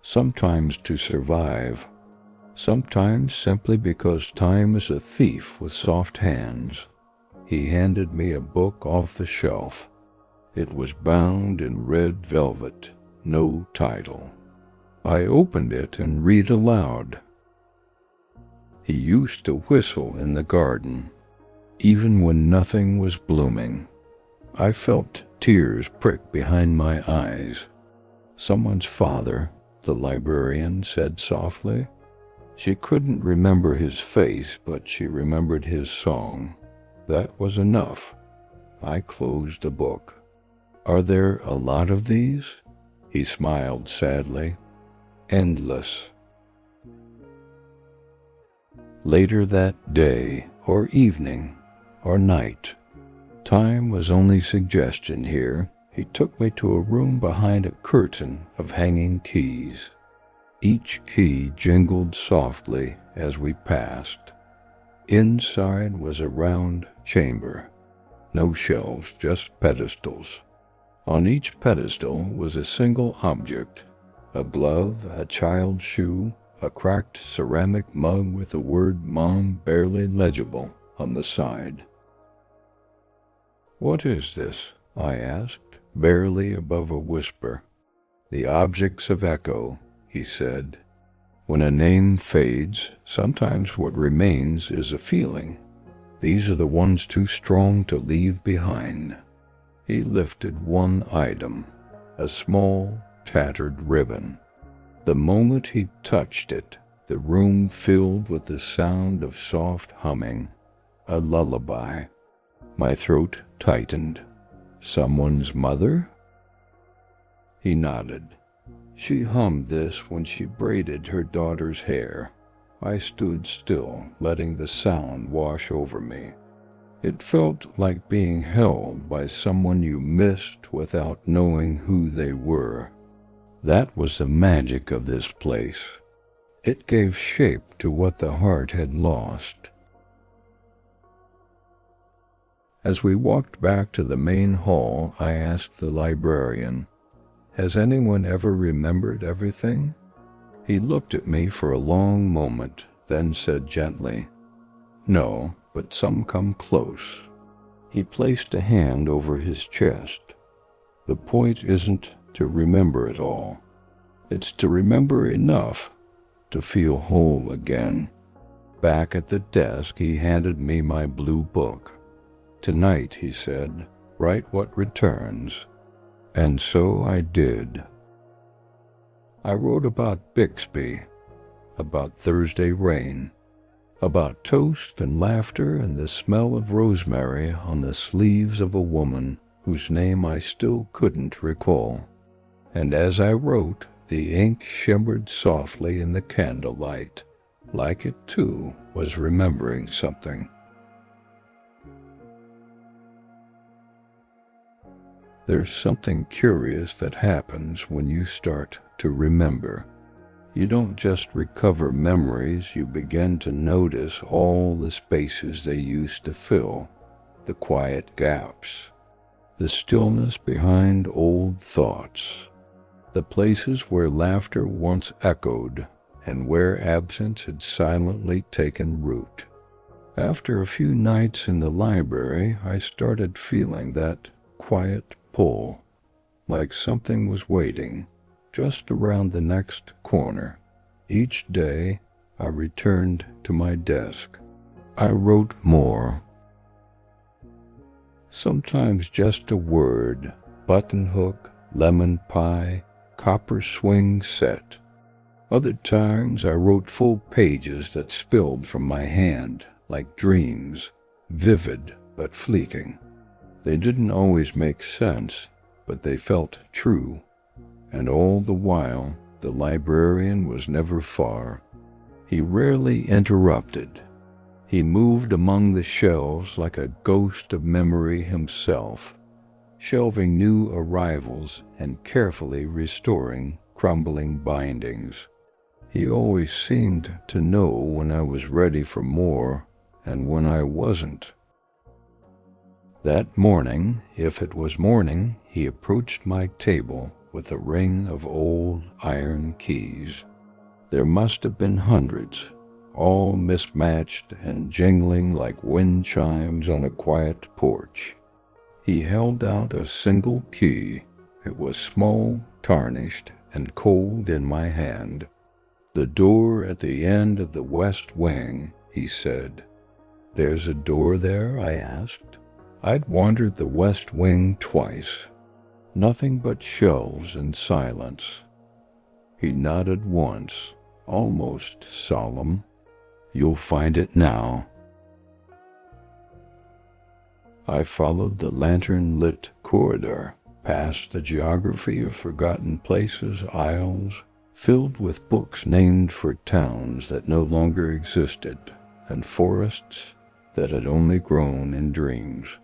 Sometimes to survive. Sometimes simply because time is a thief with soft hands." He handed me a book off the shelf. It was bound in red velvet, no title. I opened it and read aloud. "He used to whistle in the garden, even when nothing was blooming." I felt tears prick behind my eyes. "Someone's father," the librarian said softly. She couldn't remember his face, but she remembered his song. That was enough. I closed the book. "Are there a lot of these?" He smiled sadly. "Endless." Later that day, or evening, or night, time was only suggestion here. He took me to a room behind a curtain of hanging keys. Each key jingled softly as we passed. Inside was a round chamber. No shelves, just pedestals. On each pedestal was a single object: a glove, a child's shoe, a cracked ceramic mug with the word "Mom" barely legible on the side. "What is this?" I asked, barely above a whisper. "The objects of echo," he said. "When a name fades, sometimes what remains is a feeling. These are the ones too strong to leave behind." He lifted one item, a small, tattered ribbon. The moment he touched it, the room filled with the sound of soft humming, a lullaby. My throat tightened. "Someone's mother?" He nodded. "She hummed this when she braided her daughter's hair." I stood still, letting the sound wash over me. It felt like being held by someone you missed without knowing who they were. That was the magic of this place. It gave shape to what the heart had lost. As we walked back to the main hall, I asked the librarian, "Has anyone ever remembered everything?" He looked at me for a long moment, then said gently, "No, but some come close." He placed a hand over his chest. "The point isn't to remember it all. It's to remember enough to feel whole again." Back at the desk, he handed me my blue book. "Tonight," he said, "write what returns." And so I did. I wrote about Bixby, about Thursday rain, about toast and laughter and the smell of rosemary on the sleeves of a woman whose name I still couldn't recall. And as I wrote, the ink shimmered softly in the candlelight, like it too was remembering something. There's something curious that happens when you start to remember. You don't just recover memories, you begin to notice all the spaces they used to fill, the quiet gaps, the stillness behind old thoughts, the places where laughter once echoed and where absence had silently taken root. After a few nights in the library, I started feeling that quiet pull, like something was waiting just around the next corner. Each day, I returned to my desk. I wrote more. Sometimes just a word, button hook, lemon pie, copper swing set. Other times I wrote full pages that spilled from my hand like dreams, vivid but fleeting. They didn't always make sense, but they felt true. And all the while, the librarian was never far. He rarely interrupted. He moved among the shelves like a ghost of memory himself, shelving new arrivals and carefully restoring crumbling bindings. He always seemed to know when I was ready for more and when I wasn't. That morning, if it was morning, he approached my table with a ring of old iron keys. There must have been hundreds, all mismatched and jingling like wind chimes on a quiet porch. He held out a single key. It was small, tarnished, and cold in my hand. "The door at the end of the west wing," he said. "There's a door there?" I asked. I'd wandered the west wing twice. Nothing but shelves and silence. He nodded once, almost solemn. "You'll find it now." I followed the lantern-lit corridor, past the geography of forgotten places, aisles, filled with books named for towns that no longer existed, and forests that had only grown in dreams.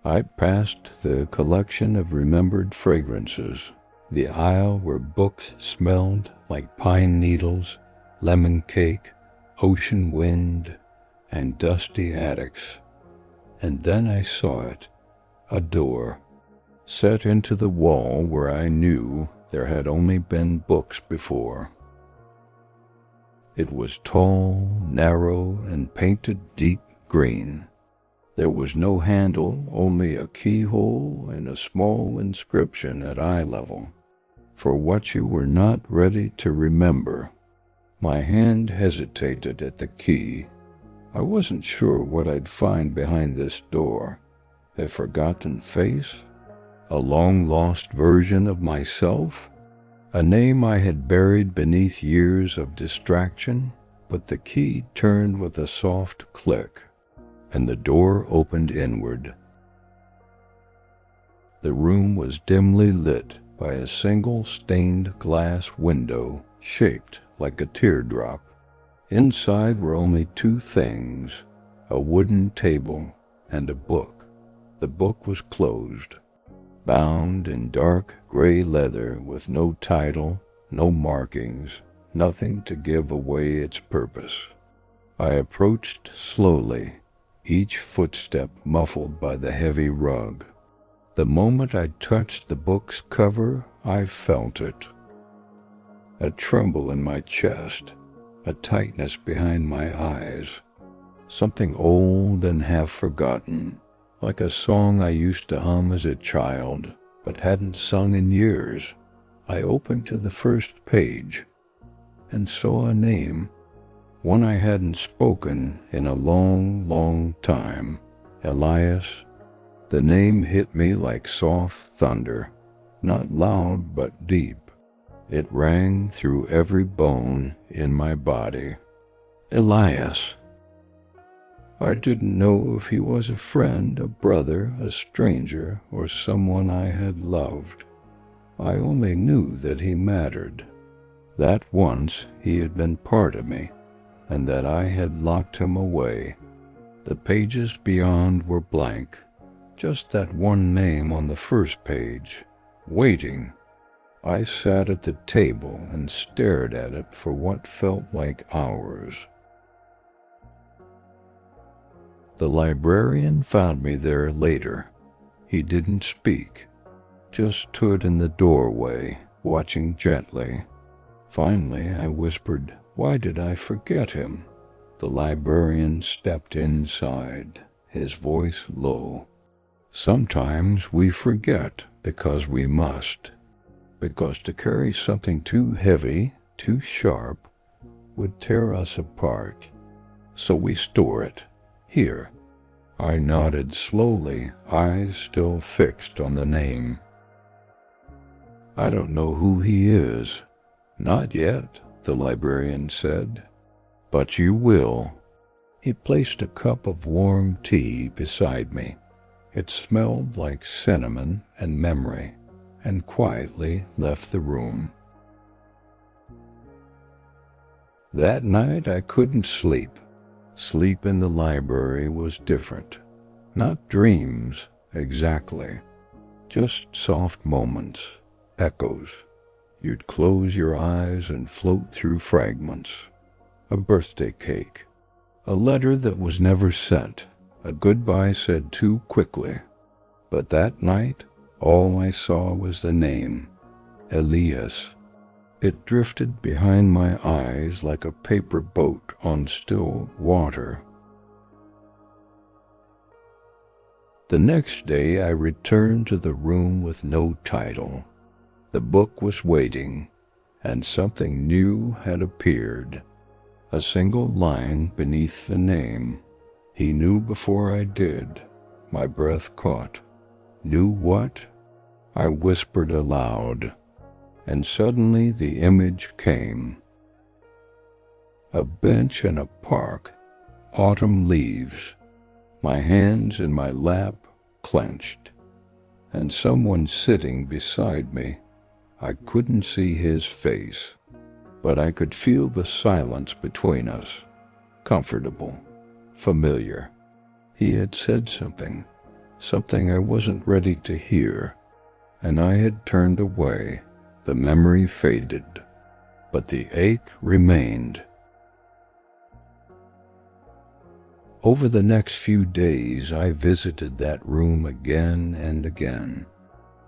I passed the collection of remembered fragrances, the aisle where books smelled like pine needles, lemon cake, ocean wind, and dusty attics. And then I saw it, a door, set into the wall where I knew there had only been books before. It was tall, narrow, and painted deep green. There was no handle, only a keyhole and a small inscription at eye level, "For what you were not ready to remember." My hand hesitated at the key. I wasn't sure what I'd find behind this door. A forgotten face? A long-lost version of myself? A name I had buried beneath years of distraction? But the key turned with a soft click, and the door opened inward. The room was dimly lit by a single stained glass window shaped like a teardrop. Inside were only two things, a wooden table and a book. The book was closed, bound in dark gray leather with no title, no markings, nothing to give away its purpose. I approached slowly, each footstep muffled by the heavy rug. The moment I touched the book's cover, I felt it. A tremble in my chest, a tightness behind my eyes, something old and half forgotten, like a song I used to hum as a child, but hadn't sung in years. I opened to the first page and saw a name, one I hadn't spoken in a long, long time. Elias. The name hit me like soft thunder, not loud but deep. It rang through every bone in my body. Elias. I didn't know if he was a friend, a brother, a stranger, or someone I had loved. I only knew that he mattered, that once he had been part of me, and that I had locked him away. The pages beyond were blank, just that one name on the first page, waiting. I sat at the table and stared at it for what felt like hours. The librarian found me there later. He didn't speak, just stood in the doorway, watching gently. Finally, I whispered, "Why did I forget him?" The librarian stepped inside, his voice low. "Sometimes we forget because we must, because to carry something too heavy, too sharp, would tear us apart. So we store it. Here." I nodded slowly, eyes still fixed on the name. "I don't know who he is." "Not yet," the librarian said. "But you will." He placed a cup of warm tea beside me. It smelled like cinnamon and memory, and quietly left the room. That night I couldn't sleep. Sleep in the library was different. Not dreams, exactly. Just soft moments, echoes. You'd close your eyes and float through fragments. A birthday cake. A letter that was never sent. A goodbye said too quickly. But that night, all I saw was the name, Elias. It drifted behind my eyes like a paper boat on still water. The next day I returned to the room with no title. The book was waiting, and something new had appeared. A single line beneath the name. He knew before I did. My breath caught. Knew what? I whispered aloud. And suddenly the image came. A bench in a park, autumn leaves, my hands in my lap clenched, and someone sitting beside me. I couldn't see his face, but I could feel the silence between us, comfortable, familiar. He had said something I wasn't ready to hear, and I had turned away. The memory faded, but the ache remained. Over the next few days, I visited that room again and again.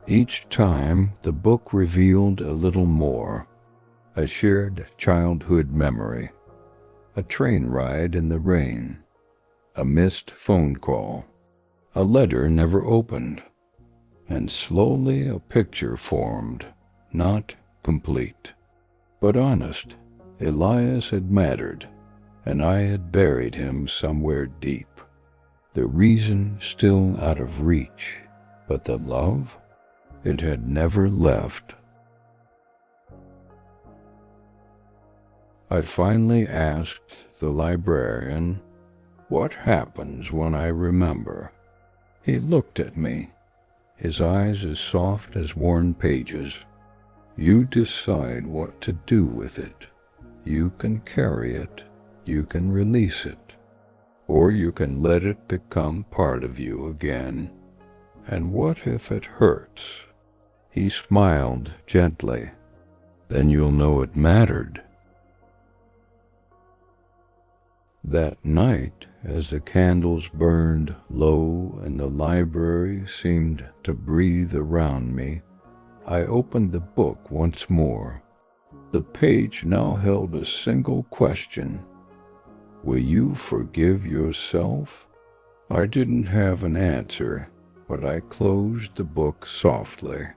Each time, the book revealed a little more. A shared childhood memory. A train ride in the rain. A missed phone call. A letter never opened. And slowly a picture formed. Not complete, but honest. Elias had mattered, and I had buried him somewhere deep. The reason still out of reach, but the love, it had never left. I finally asked the librarian, "What happens when I remember?" He looked at me, his eyes as soft as worn pages. "You decide what to do with it. You can carry it, you can release it, or you can let it become part of you again. And what if it hurts?" He smiled gently. "Then you'll know it mattered." That night, as the candles burned low and the library seemed to breathe around me, I opened the book once more. The page now held a single question. Will you forgive yourself? I didn't have an answer, but I closed the book softly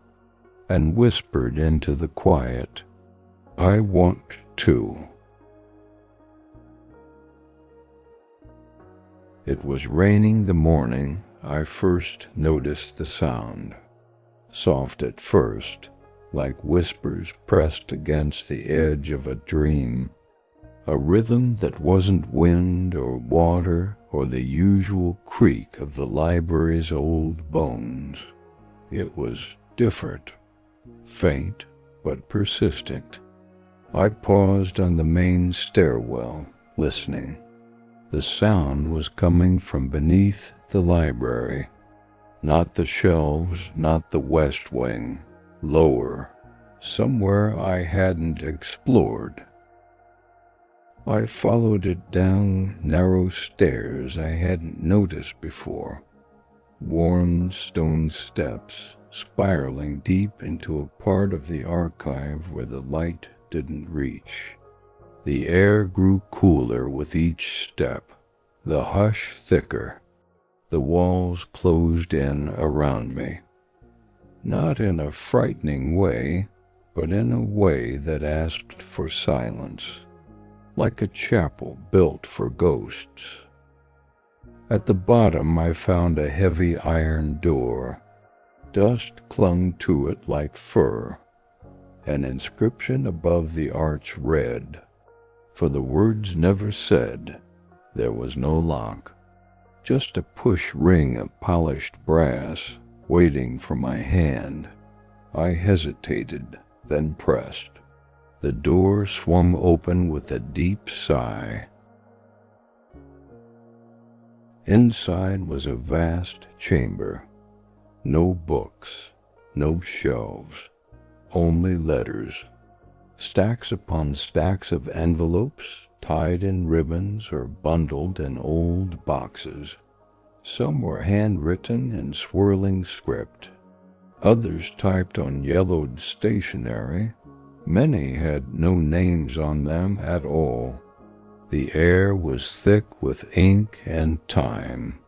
and whispered into the quiet, I want to. It was raining the morning I first noticed the sound. Soft at first, like whispers pressed against the edge of a dream. A rhythm that wasn't wind or water or the usual creak of the library's old bones. It was different, faint but persistent. I paused on the main stairwell, listening. The sound was coming from beneath the library. Not the shelves, not the west wing. Lower, somewhere I hadn't explored. I followed it down narrow stairs I hadn't noticed before. Worn stone steps, spiraling deep into a part of the archive where the light didn't reach. The air grew cooler with each step, the hush thicker. The walls closed in around me. Not in a frightening way, but in a way that asked for silence, like a chapel built for ghosts. At the bottom I found a heavy iron door. Dust clung to it like fur. An inscription above the arch read, "For the words never said." There was no lock, just a push ring of polished brass waiting for my hand. I hesitated, then pressed. The door swung open with a deep sigh. Inside was a vast chamber. No books, no shelves, only letters. Stacks upon stacks of envelopes tied in ribbons or bundled in old boxes. Some were handwritten in swirling script. Others typed on yellowed stationery. Many had no names on them at all. The air was thick with ink and time.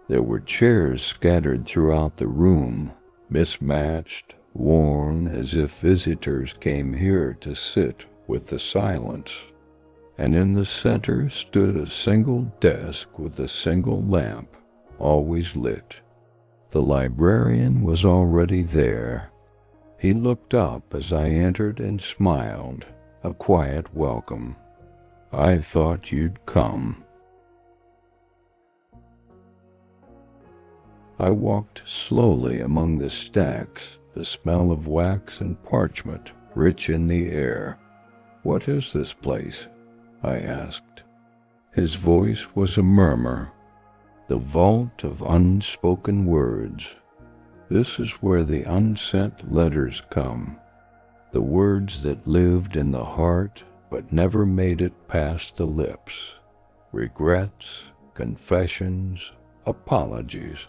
There were chairs scattered throughout the room, mismatched, worn as if visitors came here to sit with the silence. And in the center stood a single desk with a single lamp, always lit. The librarian was already there. He looked up as I entered and smiled, a quiet welcome. "I thought you'd come." I walked slowly among the stacks, the smell of wax and parchment rich in the air. "What is this place?" I asked. His voice was a murmur, the vault of unspoken words. "This is where the unsent letters come, the words that lived in the heart but never made it past the lips. Regrets, confessions, apologies,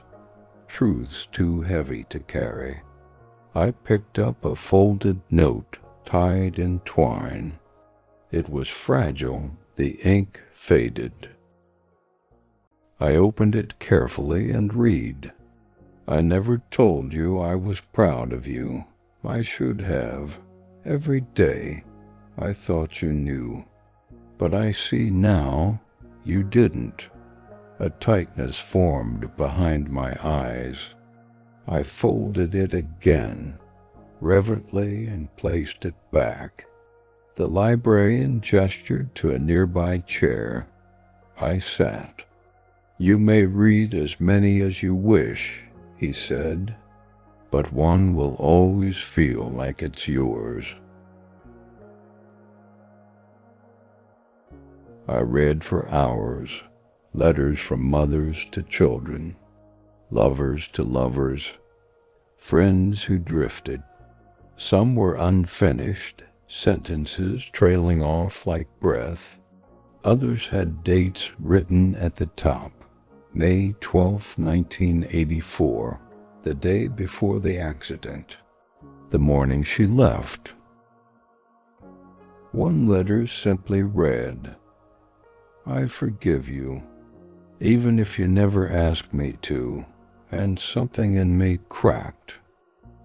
truths too heavy to carry." I picked up a folded note tied in twine. It was fragile, the ink faded. I opened it carefully and read. "I never told you I was proud of you. I should have. Every day I thought you knew. But I see now you didn't." A tightness formed behind my eyes. I folded it again, reverently, and placed it back. The librarian gestured to a nearby chair. I sat. "You may read as many as you wish," he said, "but one will always feel like it's yours." I read for hours, letters from mothers to children, lovers to lovers, friends who drifted. Some were unfinished, sentences trailing off like breath. Others had dates written at the top. May 12, 1984, the day before the accident, the morning she left. One letter simply read, "I forgive you, even if you never asked me to," and something in me cracked.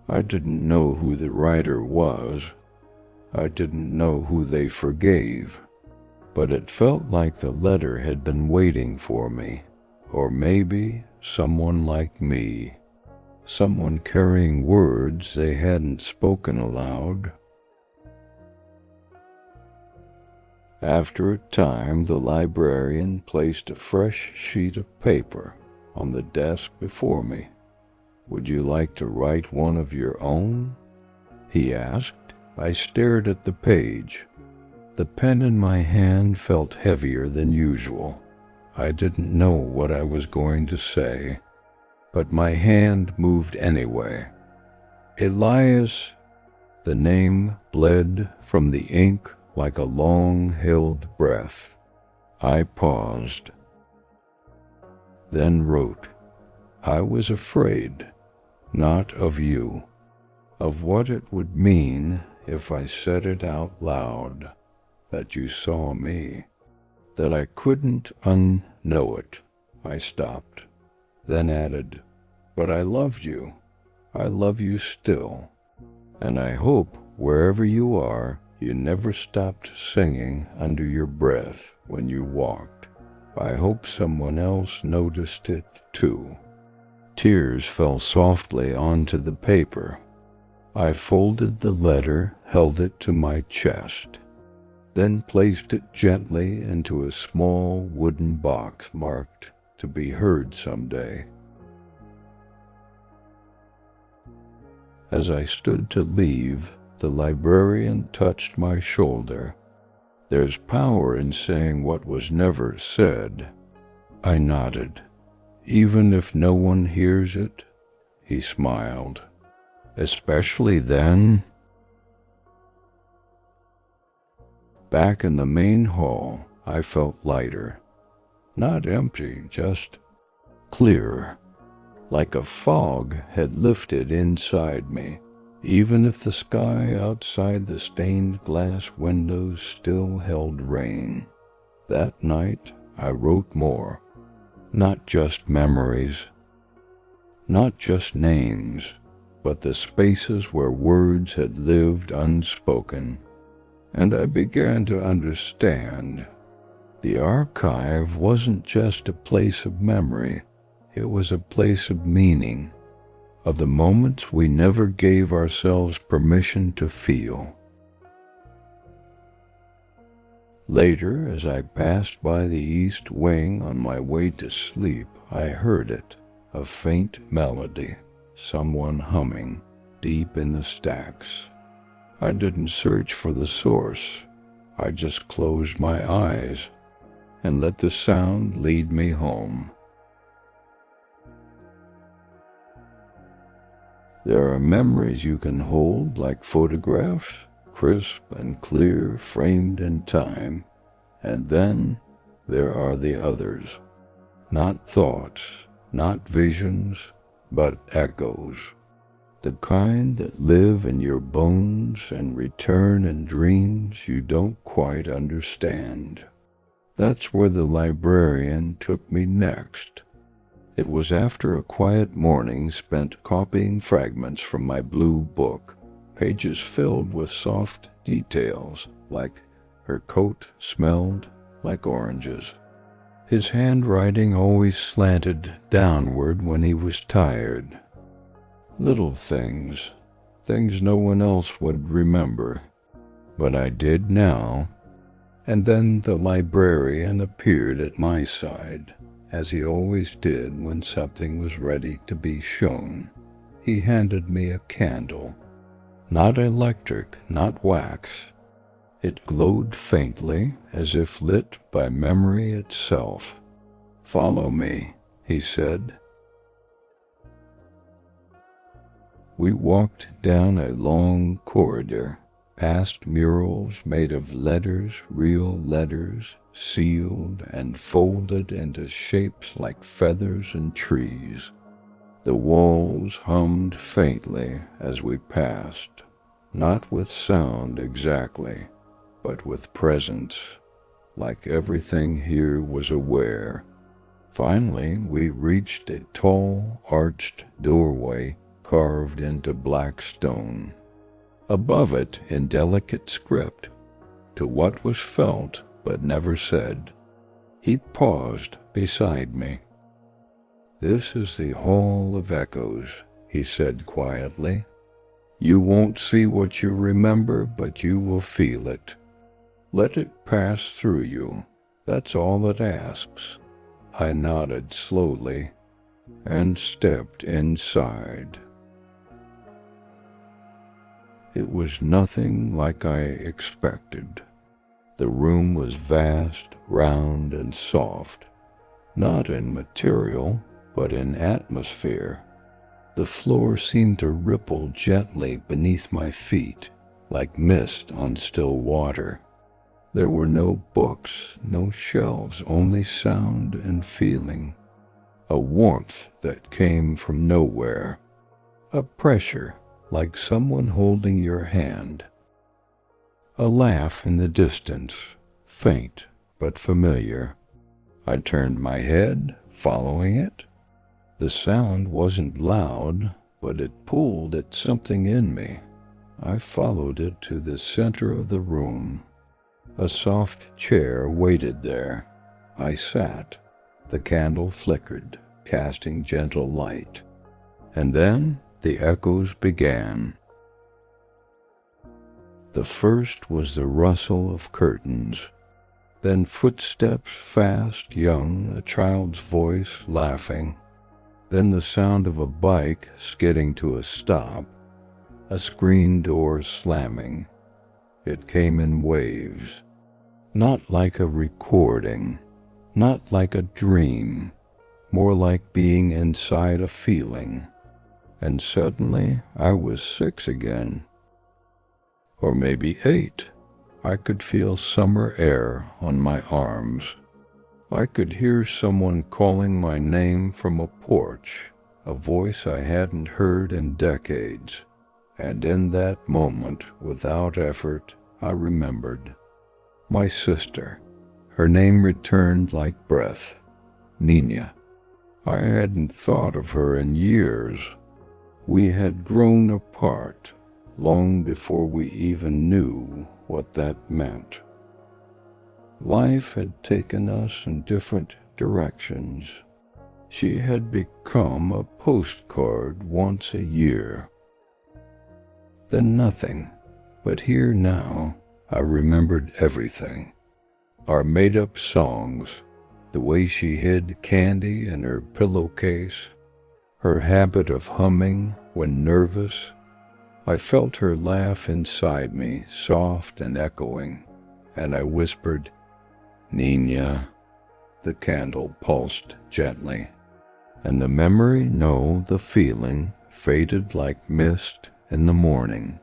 I didn't know who the writer was. I didn't know who they forgave. But it felt like the letter had been waiting for me, or maybe someone like me, someone carrying words they hadn't spoken aloud. After a time, the librarian placed a fresh sheet of paper on the desk before me. "Would you like to write one of your own?" he asked. I stared at the page. The pen in my hand felt heavier than usual. I didn't know what I was going to say, but my hand moved anyway. "Elias," the name bled from the ink like a long-held breath. I paused, then wrote. I was afraid, not of you, of what it would mean if I said it out loud, that you saw me, that I couldn't unknow it. I stopped, then added, "But I loved you. I love you still, and I hope wherever you are, you never stopped singing under your breath when you walked. I hope someone else noticed it too. Tears fell softly onto the paper. I folded the letter, held it to my chest, then placed it gently into a small wooden box marked to be heard someday. As I stood to leave, the librarian touched my shoulder. There's power in saying what was never said. I nodded. Even if no one hears it, he smiled. Especially then. Back in the main hall, I felt lighter. Not empty, just clearer. Like a fog had lifted inside me, even if the sky outside the stained glass windows still held rain. That night, I wrote more. Not just memories, not just names, but the spaces where words had lived unspoken. And I began to understand. The archive wasn't just a place of memory, it was a place of meaning, of the moments we never gave ourselves permission to feel. Later, as I passed by the east wing on my way to sleep, I heard it, a faint melody, someone humming, deep in the stacks. I didn't search for the source. I just closed my eyes and let the sound lead me home. There are memories you can hold like photographs, crisp and clear, framed in time. And then there are the others. Not thoughts, not visions, but echoes. The kind that live in your bones and return in dreams you don't quite understand. That's where the librarian took me next. It was after a quiet morning spent copying fragments from my blue book, pages filled with soft details, like her coat smelled like oranges. His handwriting always slanted downward when he was tired. Little things, things no one else would remember, but I did now. And then the librarian appeared at my side, as he always did when something was ready to be shown. He handed me a candle, not electric, not wax. It glowed faintly, as if lit by memory itself. "Follow me," he said. We walked down a long corridor, past murals made of letters, real letters, sealed and folded into shapes like feathers and trees. The walls hummed faintly as we passed, not with sound exactly, but with presence, like everything here was aware. Finally, we reached a tall, arched doorway carved into black stone. Above it, in delicate script, to what was felt but never said. He paused beside me. "This is the Hall of Echoes," he said quietly. "You won't see what you remember, but you will feel it. Let it pass through you. That's all it asks." I nodded slowly and stepped inside. It was nothing like I expected. The room was vast, round, and soft, not in material, but in atmosphere. The floor seemed to ripple gently beneath my feet, like mist on still water. There were no books, no shelves, only sound and feeling. A warmth that came from nowhere. A pressure, like someone holding your hand. A laugh in the distance, faint but familiar. I turned my head, following it. The sound wasn't loud, but it pulled at something in me. I followed it to the center of the room. A soft chair waited there. I sat. The candle flickered, casting gentle light. And then the echoes began. The first was the rustle of curtains, then footsteps fast, young, a child's voice laughing, then the sound of a bike skidding to a stop, a screen door slamming. It came in waves, not like a recording, not like a dream, more like being inside a feeling. And suddenly I was 6 again. Or maybe 8. I could feel summer air on my arms. I could hear someone calling my name from a porch, a voice I hadn't heard in decades. And in that moment, without effort, I remembered. My sister. Her name returned like breath. Nina. I hadn't thought of her in years. We had grown apart long before we even knew what that meant. Life had taken us in different directions. She had become a postcard once a year. Then nothing, but here now I remembered everything. Our made-up songs, the way she hid candy in her pillowcase, her habit of humming when nervous. I felt her laugh inside me, soft and echoing, and I whispered, "Nina." The candle pulsed gently, and the memory, no, the feeling, faded like mist in the morning.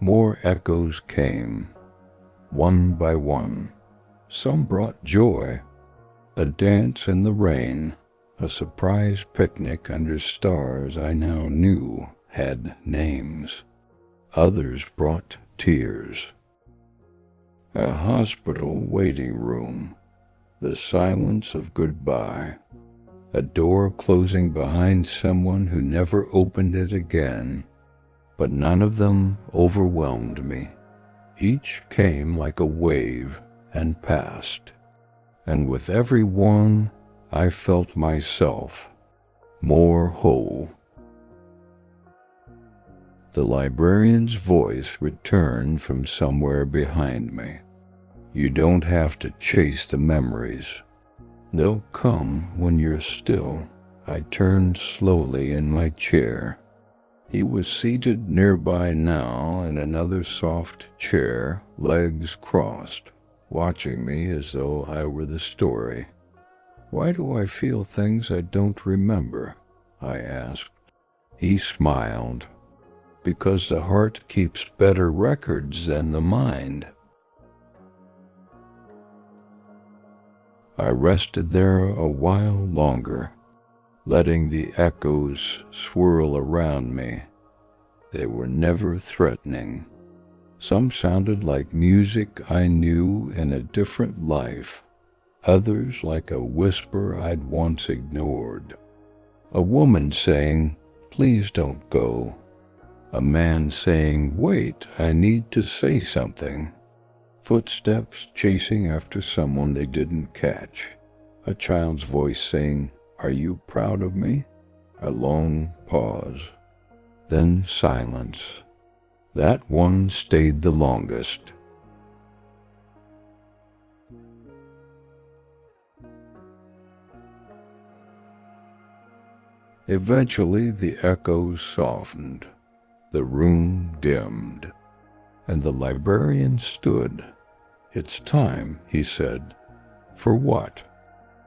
More echoes came, one by one. Some brought joy, a dance in the rain, a surprise picnic under stars I now knew had names. Others brought tears. A hospital waiting room, the silence of goodbye, a door closing behind someone who never opened it again, but none of them overwhelmed me. Each came like a wave and passed, and with every one I felt myself more whole. The librarian's voice returned from somewhere behind me. You don't have to chase the memories. They'll come when you're still. I turned slowly in my chair. He was seated nearby now in another soft chair, legs crossed, watching me as though I were the story. "Why do I feel things I don't remember?" I asked. He smiled. "Because the heart keeps better records than the mind." I rested there a while longer, letting the echoes swirl around me. They were never threatening. Some sounded like music I knew in a different life, others like a whisper I'd once ignored. A woman saying, "Please don't go." A man saying, "Wait, I need to say something." Footsteps chasing after someone they didn't catch. A child's voice saying, "Are you proud of me?" A long pause. Then silence. That one stayed the longest. Eventually the echoes softened. The room dimmed, and the librarian stood. "It's time," he said. "For what?"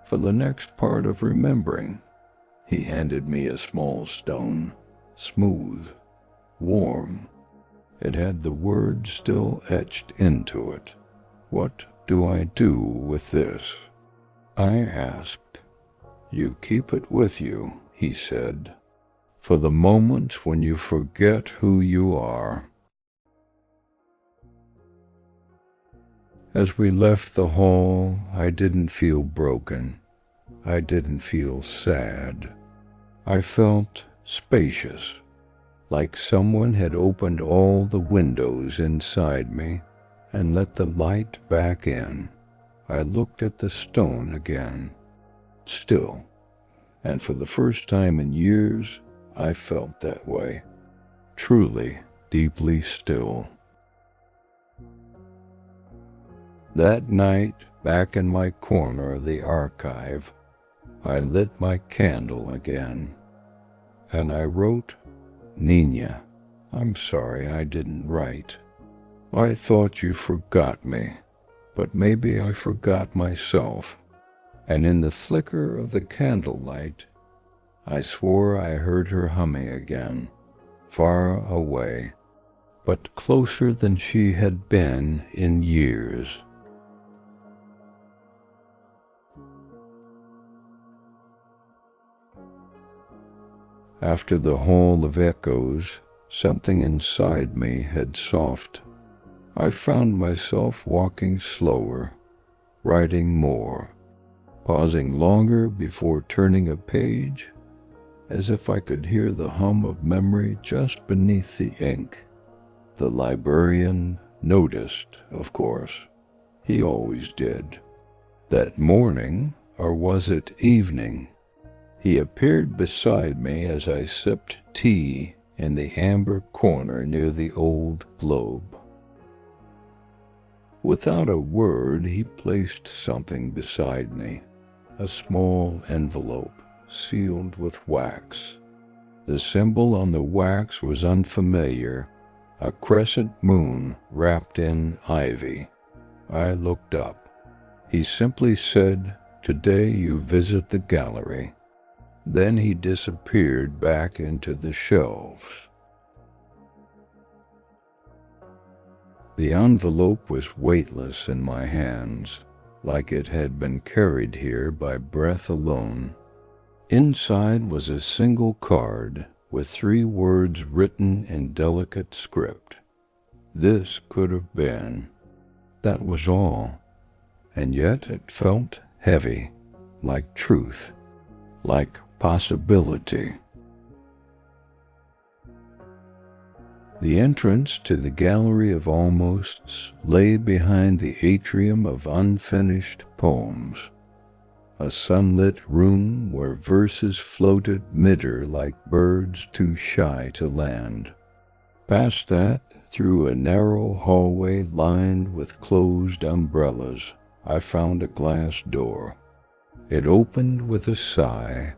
"For the next part of remembering." He handed me a small stone, smooth, warm. It had the words still etched into it. "What do I do with this?" I asked. "You keep it with you," he said, "for the moments when you forget who you are." As we left the hall, I didn't feel broken. I didn't feel sad. I felt spacious, like someone had opened all the windows inside me and let the light back in. I looked at the stone again, still, and for the first time in years, I felt that way, truly, deeply still. That night, back in my corner of the archive, I lit my candle again, and I wrote, "Nina, I'm sorry I didn't write. I thought you forgot me, but maybe I forgot myself." And in the flicker of the candlelight, I swore I heard her humming again, far away, but closer than she had been in years. After the hall of echoes, something inside me had softened. I found myself walking slower, writing more, pausing longer before turning a page, as if I could hear the hum of memory just beneath the ink. The librarian noticed, of course. He always did. That morning, or was it evening, he appeared beside me as I sipped tea in the amber corner near the old globe. Without a word, he placed something beside me, a small envelope sealed with wax. The symbol on the wax was unfamiliar, a crescent moon wrapped in ivy. I looked up. He simply said, "Today you visit the gallery." Then he disappeared back into the shelves. The envelope was weightless in my hands, like it had been carried here by breath alone. Inside was a single card with 3 words written in delicate script. This could have been. That was all. And yet it felt heavy, like truth, like possibility. The entrance to the Gallery of Almosts lay behind the atrium of unfinished poems, a sunlit room where verses floated midder like birds too shy to land. Past that, through a narrow hallway lined with closed umbrellas, I found a glass door. It opened with a sigh.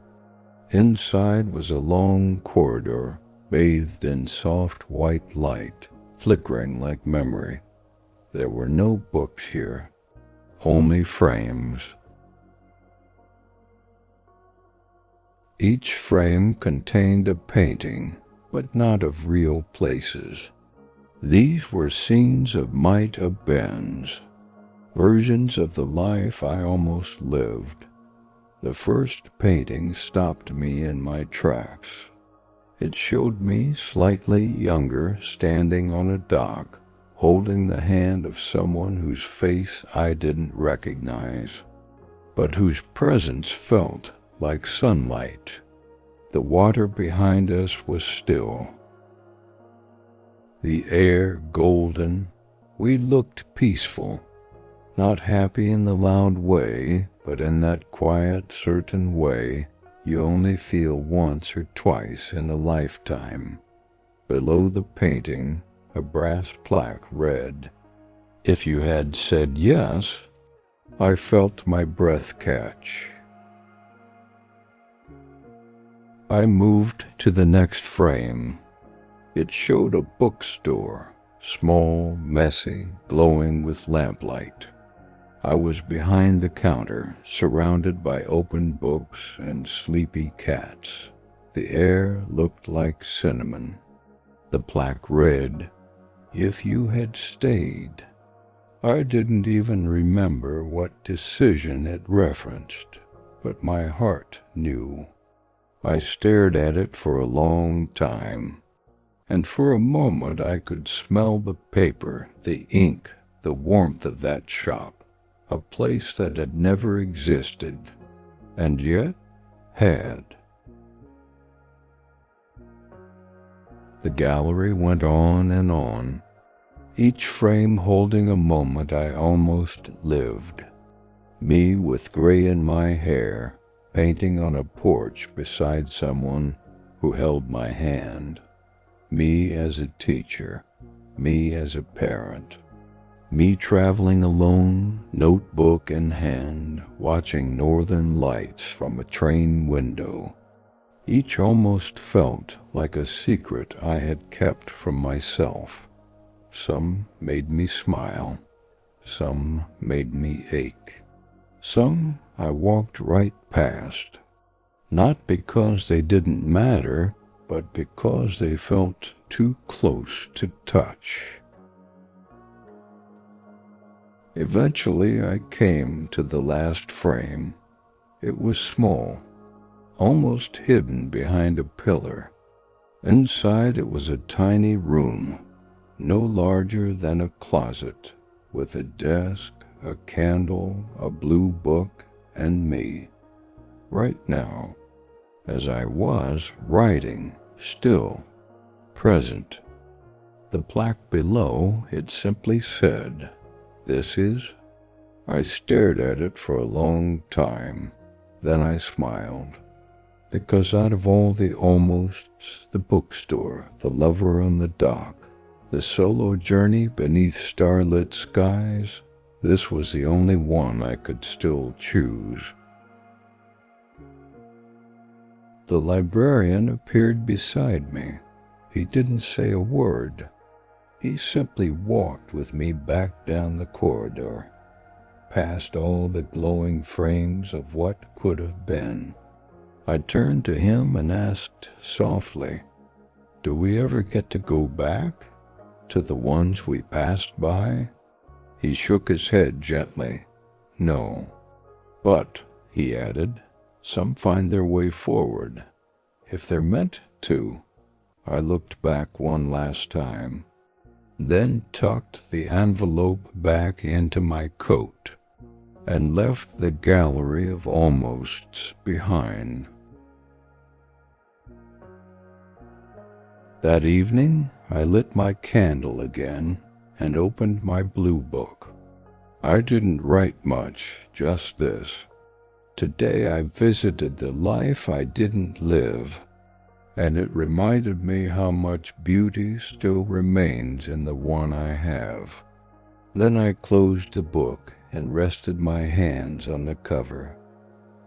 Inside was a long corridor, bathed in soft white light, flickering like memory. There were no books here, only frames. Each frame contained a painting, but not of real places. These were scenes of might have beens, versions of the life I almost lived. The first painting stopped me in my tracks. It showed me slightly younger, standing on a dock, holding the hand of someone whose face I didn't recognize, but whose presence felt like sunlight. The water behind us was still, the air golden. We looked peaceful, not happy in the loud way, but in that quiet, certain way you only feel once or twice in a lifetime. Below the painting, a brass plaque read, "If you had said yes." I felt my breath catch. I moved to the next frame. It showed a bookstore, small, messy, glowing with lamplight. I was behind the counter, surrounded by open books and sleepy cats. The air looked like cinnamon. The plaque read, "If you had stayed." I didn't even remember what decision it referenced, but my heart knew. I stared at it for a long time, and for a moment I could smell the paper, the ink, the warmth of that shop, a place that had never existed, and yet had. The gallery went on and on. each frame holding a moment I almost lived. Me with gray in my hair, painting on a porch beside someone who held my hand. Me as a teacher, me as a parent. Me traveling alone, notebook in hand, watching northern lights from a train window. Each almost felt like a secret I had kept from myself. Some made me smile, some made me ache. Some I walked right past, not because they didn't matter, but because they felt too close to touch. Eventually I came to the last frame. It was small, almost hidden behind a pillar. Inside it was a tiny room, no larger than a closet, with a desk, a candle, a blue book, and me. Right now, as I was writing, still, present. The plaque below, it simply said, "This is." I stared at it for a long time. Then I smiled. Because out of all the almosts, the bookstore, the lover on the dock, the solo journey beneath starlit skies, this was the only one I could still choose. The librarian appeared beside me. He didn't say a word. He simply walked with me back down the corridor, past all the glowing frames of what could have been. I turned to him and asked softly, "Do we ever get to go back to the ones we passed by?" He shook his head gently. "No. But," he added, "some find their way forward, if they're meant to." I looked back one last time, then tucked the envelope back into my coat and left the gallery of almosts behind. That evening, I lit my candle again and opened my blue book. I didn't write much, just this. Today I visited the life I didn't live, and it reminded me how much beauty still remains in the one I have. Then I closed the book and rested my hands on the cover,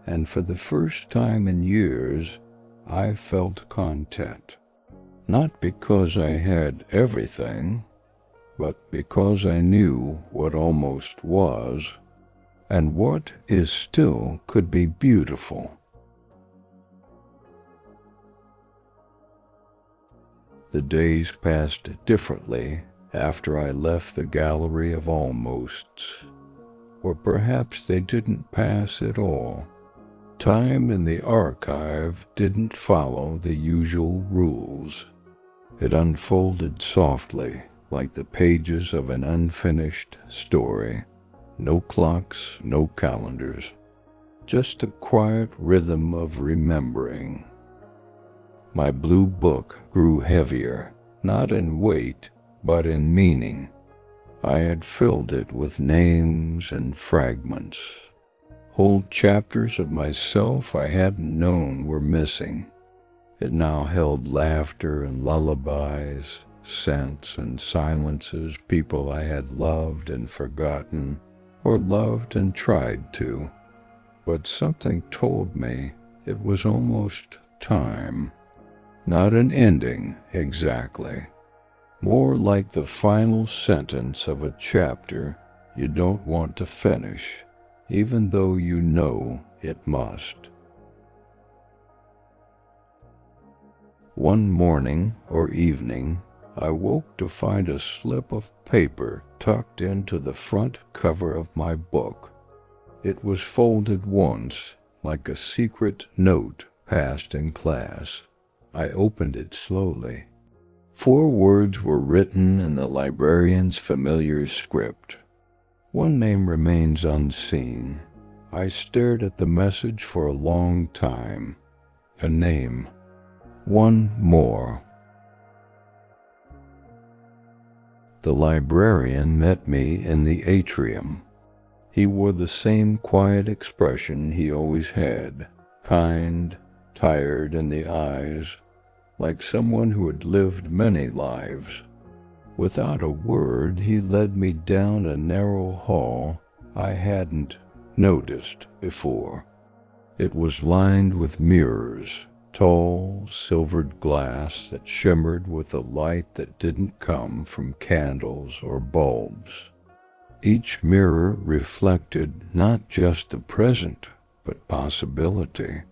and for the first time in years, I felt content. Not because I had everything, but because I knew what almost was, and what is still could be beautiful. The days passed differently after I left the gallery of almosts, or perhaps they didn't pass at all. Time in the archive didn't follow the usual rules. It unfolded softly, like the pages of an unfinished story. No clocks, no calendars, just a quiet rhythm of remembering. My blue book grew heavier, not in weight, but in meaning. I had filled it with names and fragments. Whole chapters of myself I hadn't known were missing. It now held laughter and lullabies, scents and silences, people I had loved and forgotten, or loved and tried to. But something told me it was almost time. Not an ending, exactly. More like the final sentence of a chapter you don't want to finish, even though you know it must. One morning or evening, I woke to find a slip of paper tucked into the front cover of my book. It was folded once, like a secret note passed in class. I opened it slowly. 4 words were written in the librarian's familiar script. One name remains unseen. I stared at the message for a long time. A name. One more. The librarian met me in the atrium. He wore the same quiet expression he always had, kind, tired in the eyes, like someone who had lived many lives. Without a word, he led me down a narrow hall I hadn't noticed before. It was lined with mirrors, tall, silvered glass that shimmered with a light that didn't come from candles or bulbs. Each mirror reflected not just the present, but possibility.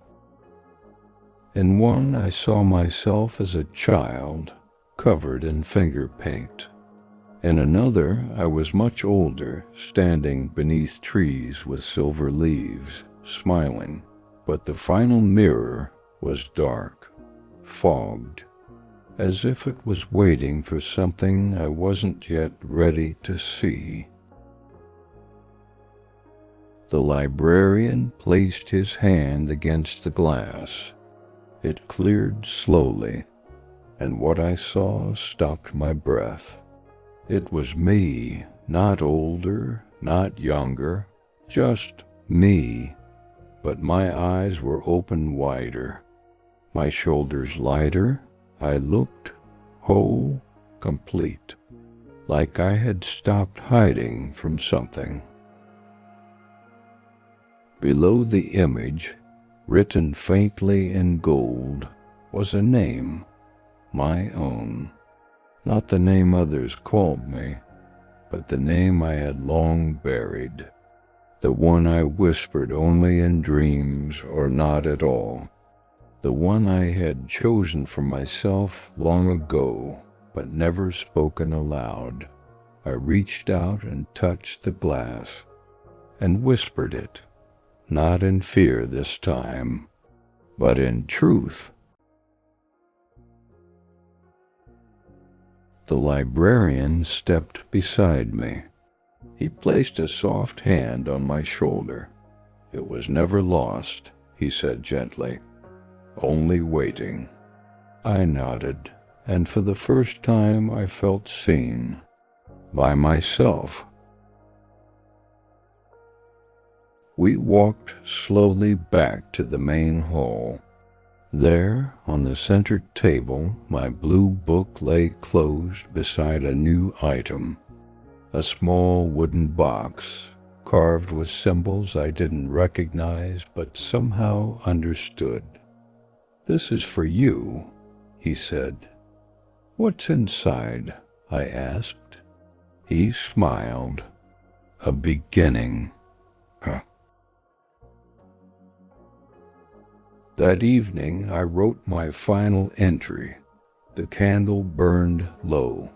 In one, I saw myself as a child, covered in finger paint. In another, I was much older, standing beneath trees with silver leaves, smiling. But the final mirror was dark, fogged, as if it was waiting for something I wasn't yet ready to see. The librarian placed his hand against the glass. It cleared slowly, and what I saw stopped my breath. It was me, not older, not younger, just me. But my eyes were open wider, my shoulders lighter. I looked whole, complete, like I had stopped hiding from something. Below the image, written faintly in gold, was a name, my own. Not the name others called me, but the name I had long buried. The one I whispered only in dreams or not at all. The one I had chosen for myself long ago, but never spoken aloud. I reached out and touched the glass, and whispered it, not in fear this time, but in truth. The librarian stepped beside me. He placed a soft hand on my shoulder. "It was never lost," he said gently, "only waiting." I nodded, and for the first time I felt seen, by myself. We walked slowly back to the main hall. There, on the center table, my blue book lay closed beside a new item. A small wooden box, carved with symbols I didn't recognize but somehow understood. "This is for you," he said. "What's inside?" I asked. He smiled. "A beginning." Huh. That evening I wrote my final entry. The candle burned low.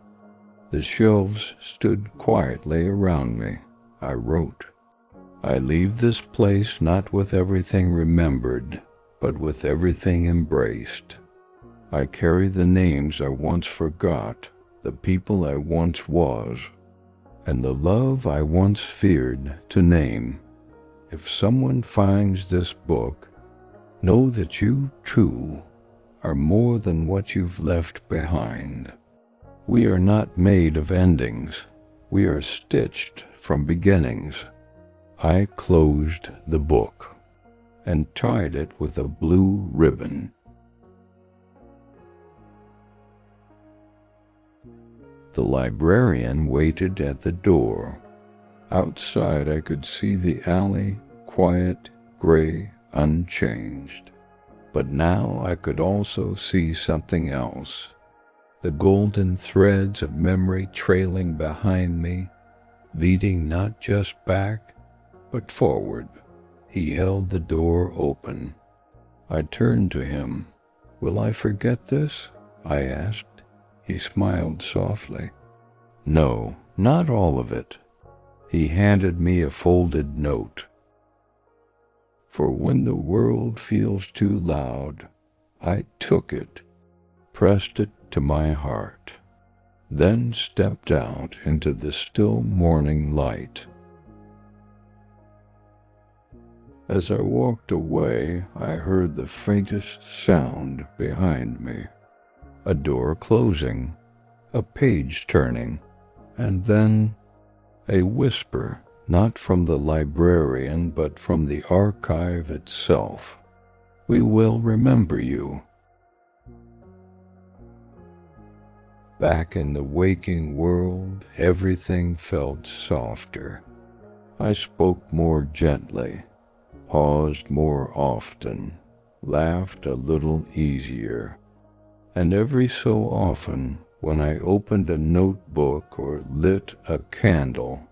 The shelves stood quietly around me. I wrote, "I leave this place not with everything remembered, but with everything embraced. I carry the names I once forgot, the people I once was, and the love I once feared to name. If someone finds this book, know that you, too, are more than what you've left behind. We are not made of endings. We are stitched from beginnings." I closed the book and tied it with a blue ribbon. The librarian waited at the door. Outside I could see the alley, quiet, gray, unchanged. But now I could also see something else. The golden threads of memory trailing behind me, leading not just back, but forward. He held the door open. I turned to him. "Will I forget this?" I asked. He smiled softly. "No, not all of it." He handed me a folded note. "For when the world feels too loud," I took it, pressed it to my heart, then stepped out into the still morning light. As I walked away, I heard the faintest sound behind me. A door closing, a page turning, And then a whisper, not from the librarian, but from the archive itself. We will remember you. Back in the waking world, everything felt softer. I spoke more gently, paused more often, laughed a little easier. And every so often, when I opened a notebook or lit a candle,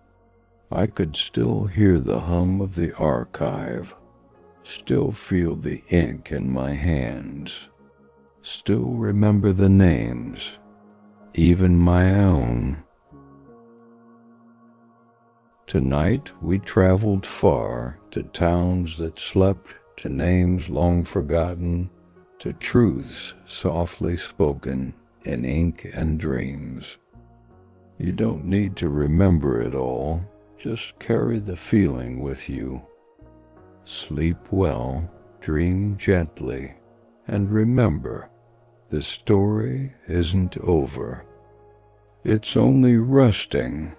I could still hear the hum of the archive, still feel the ink in my hands, still remember the names, even my own. Tonight we traveled far, to towns that slept, to names long forgotten, to truths softly spoken in ink and dreams. You don't need to remember it all, just carry the feeling with you. Sleep well, dream gently, and remember, the story isn't over. It's only resting.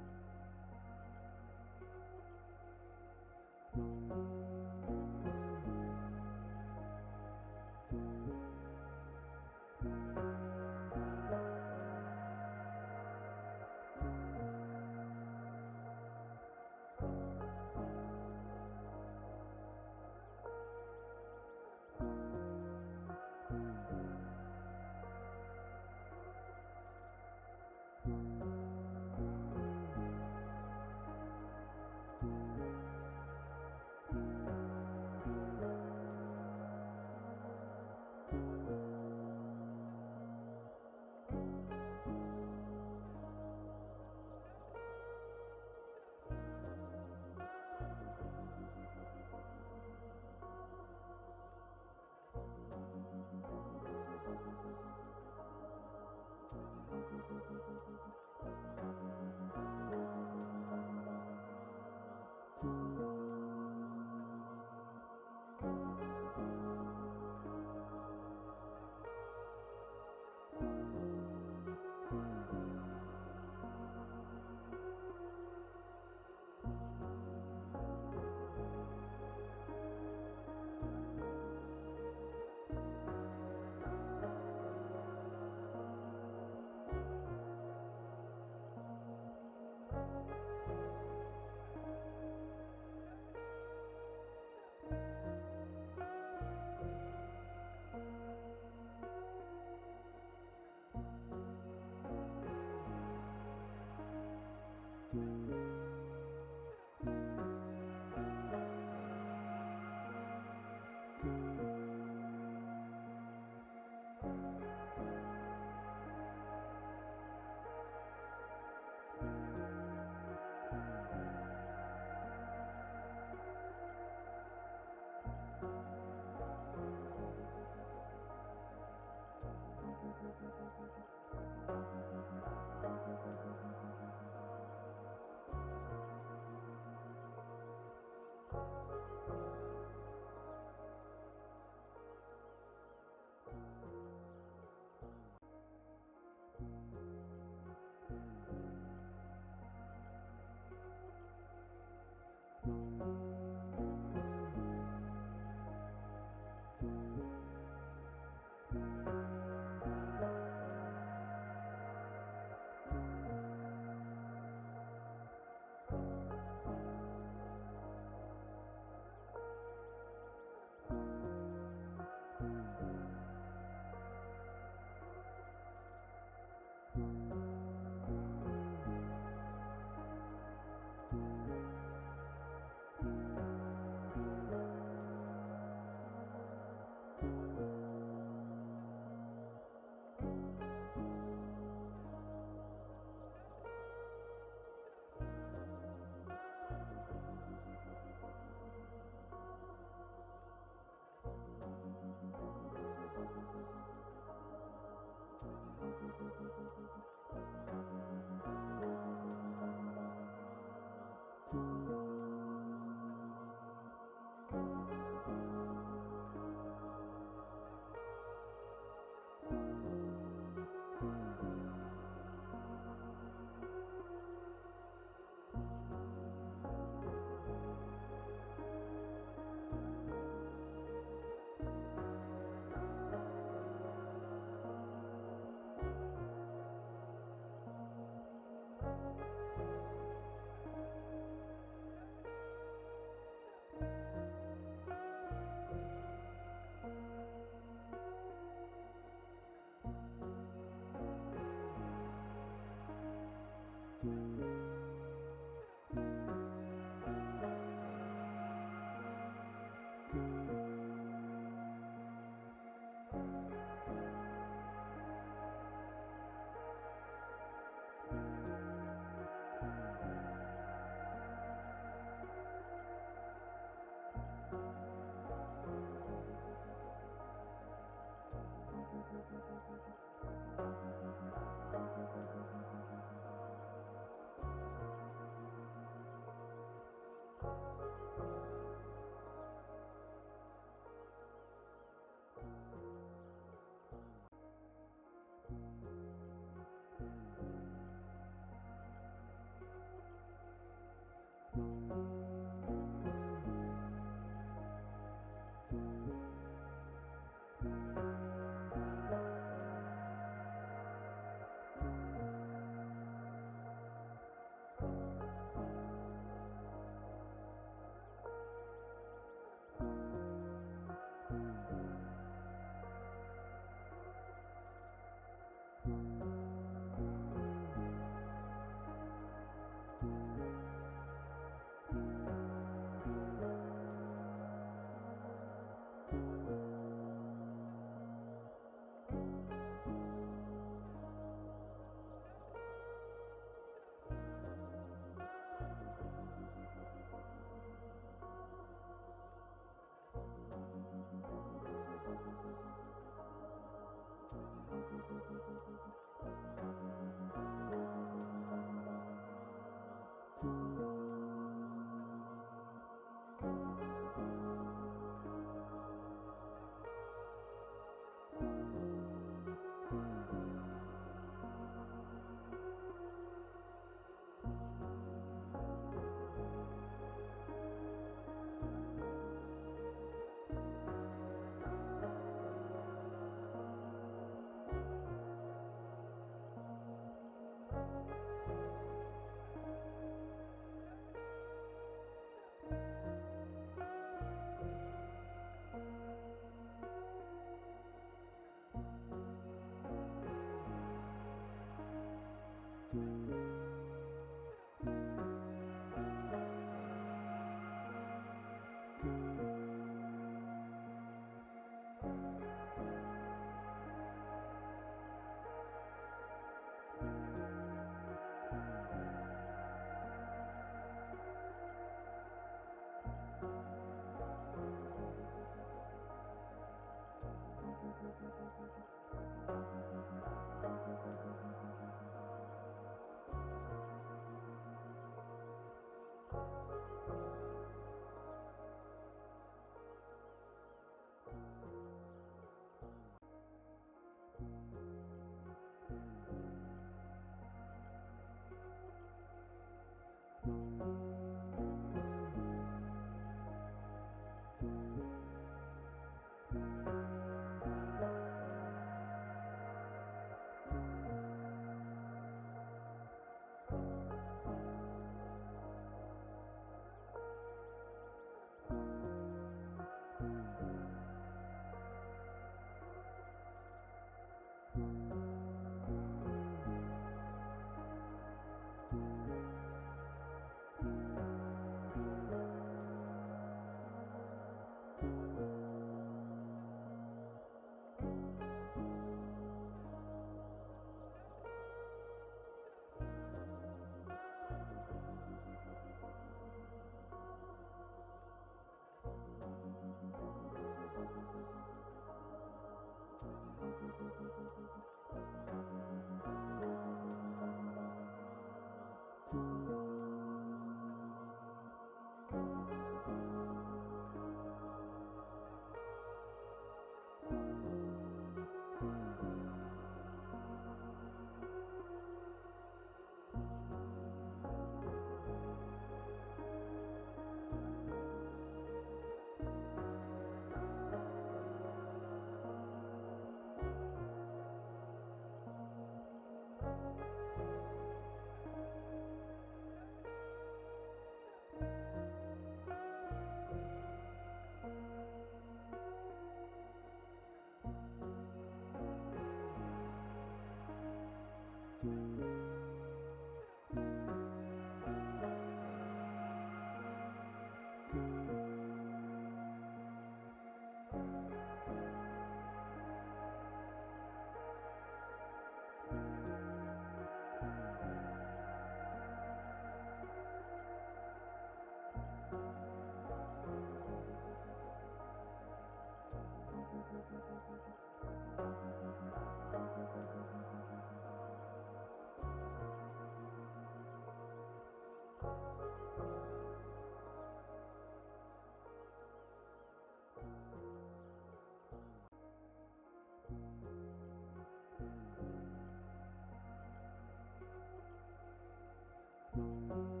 you.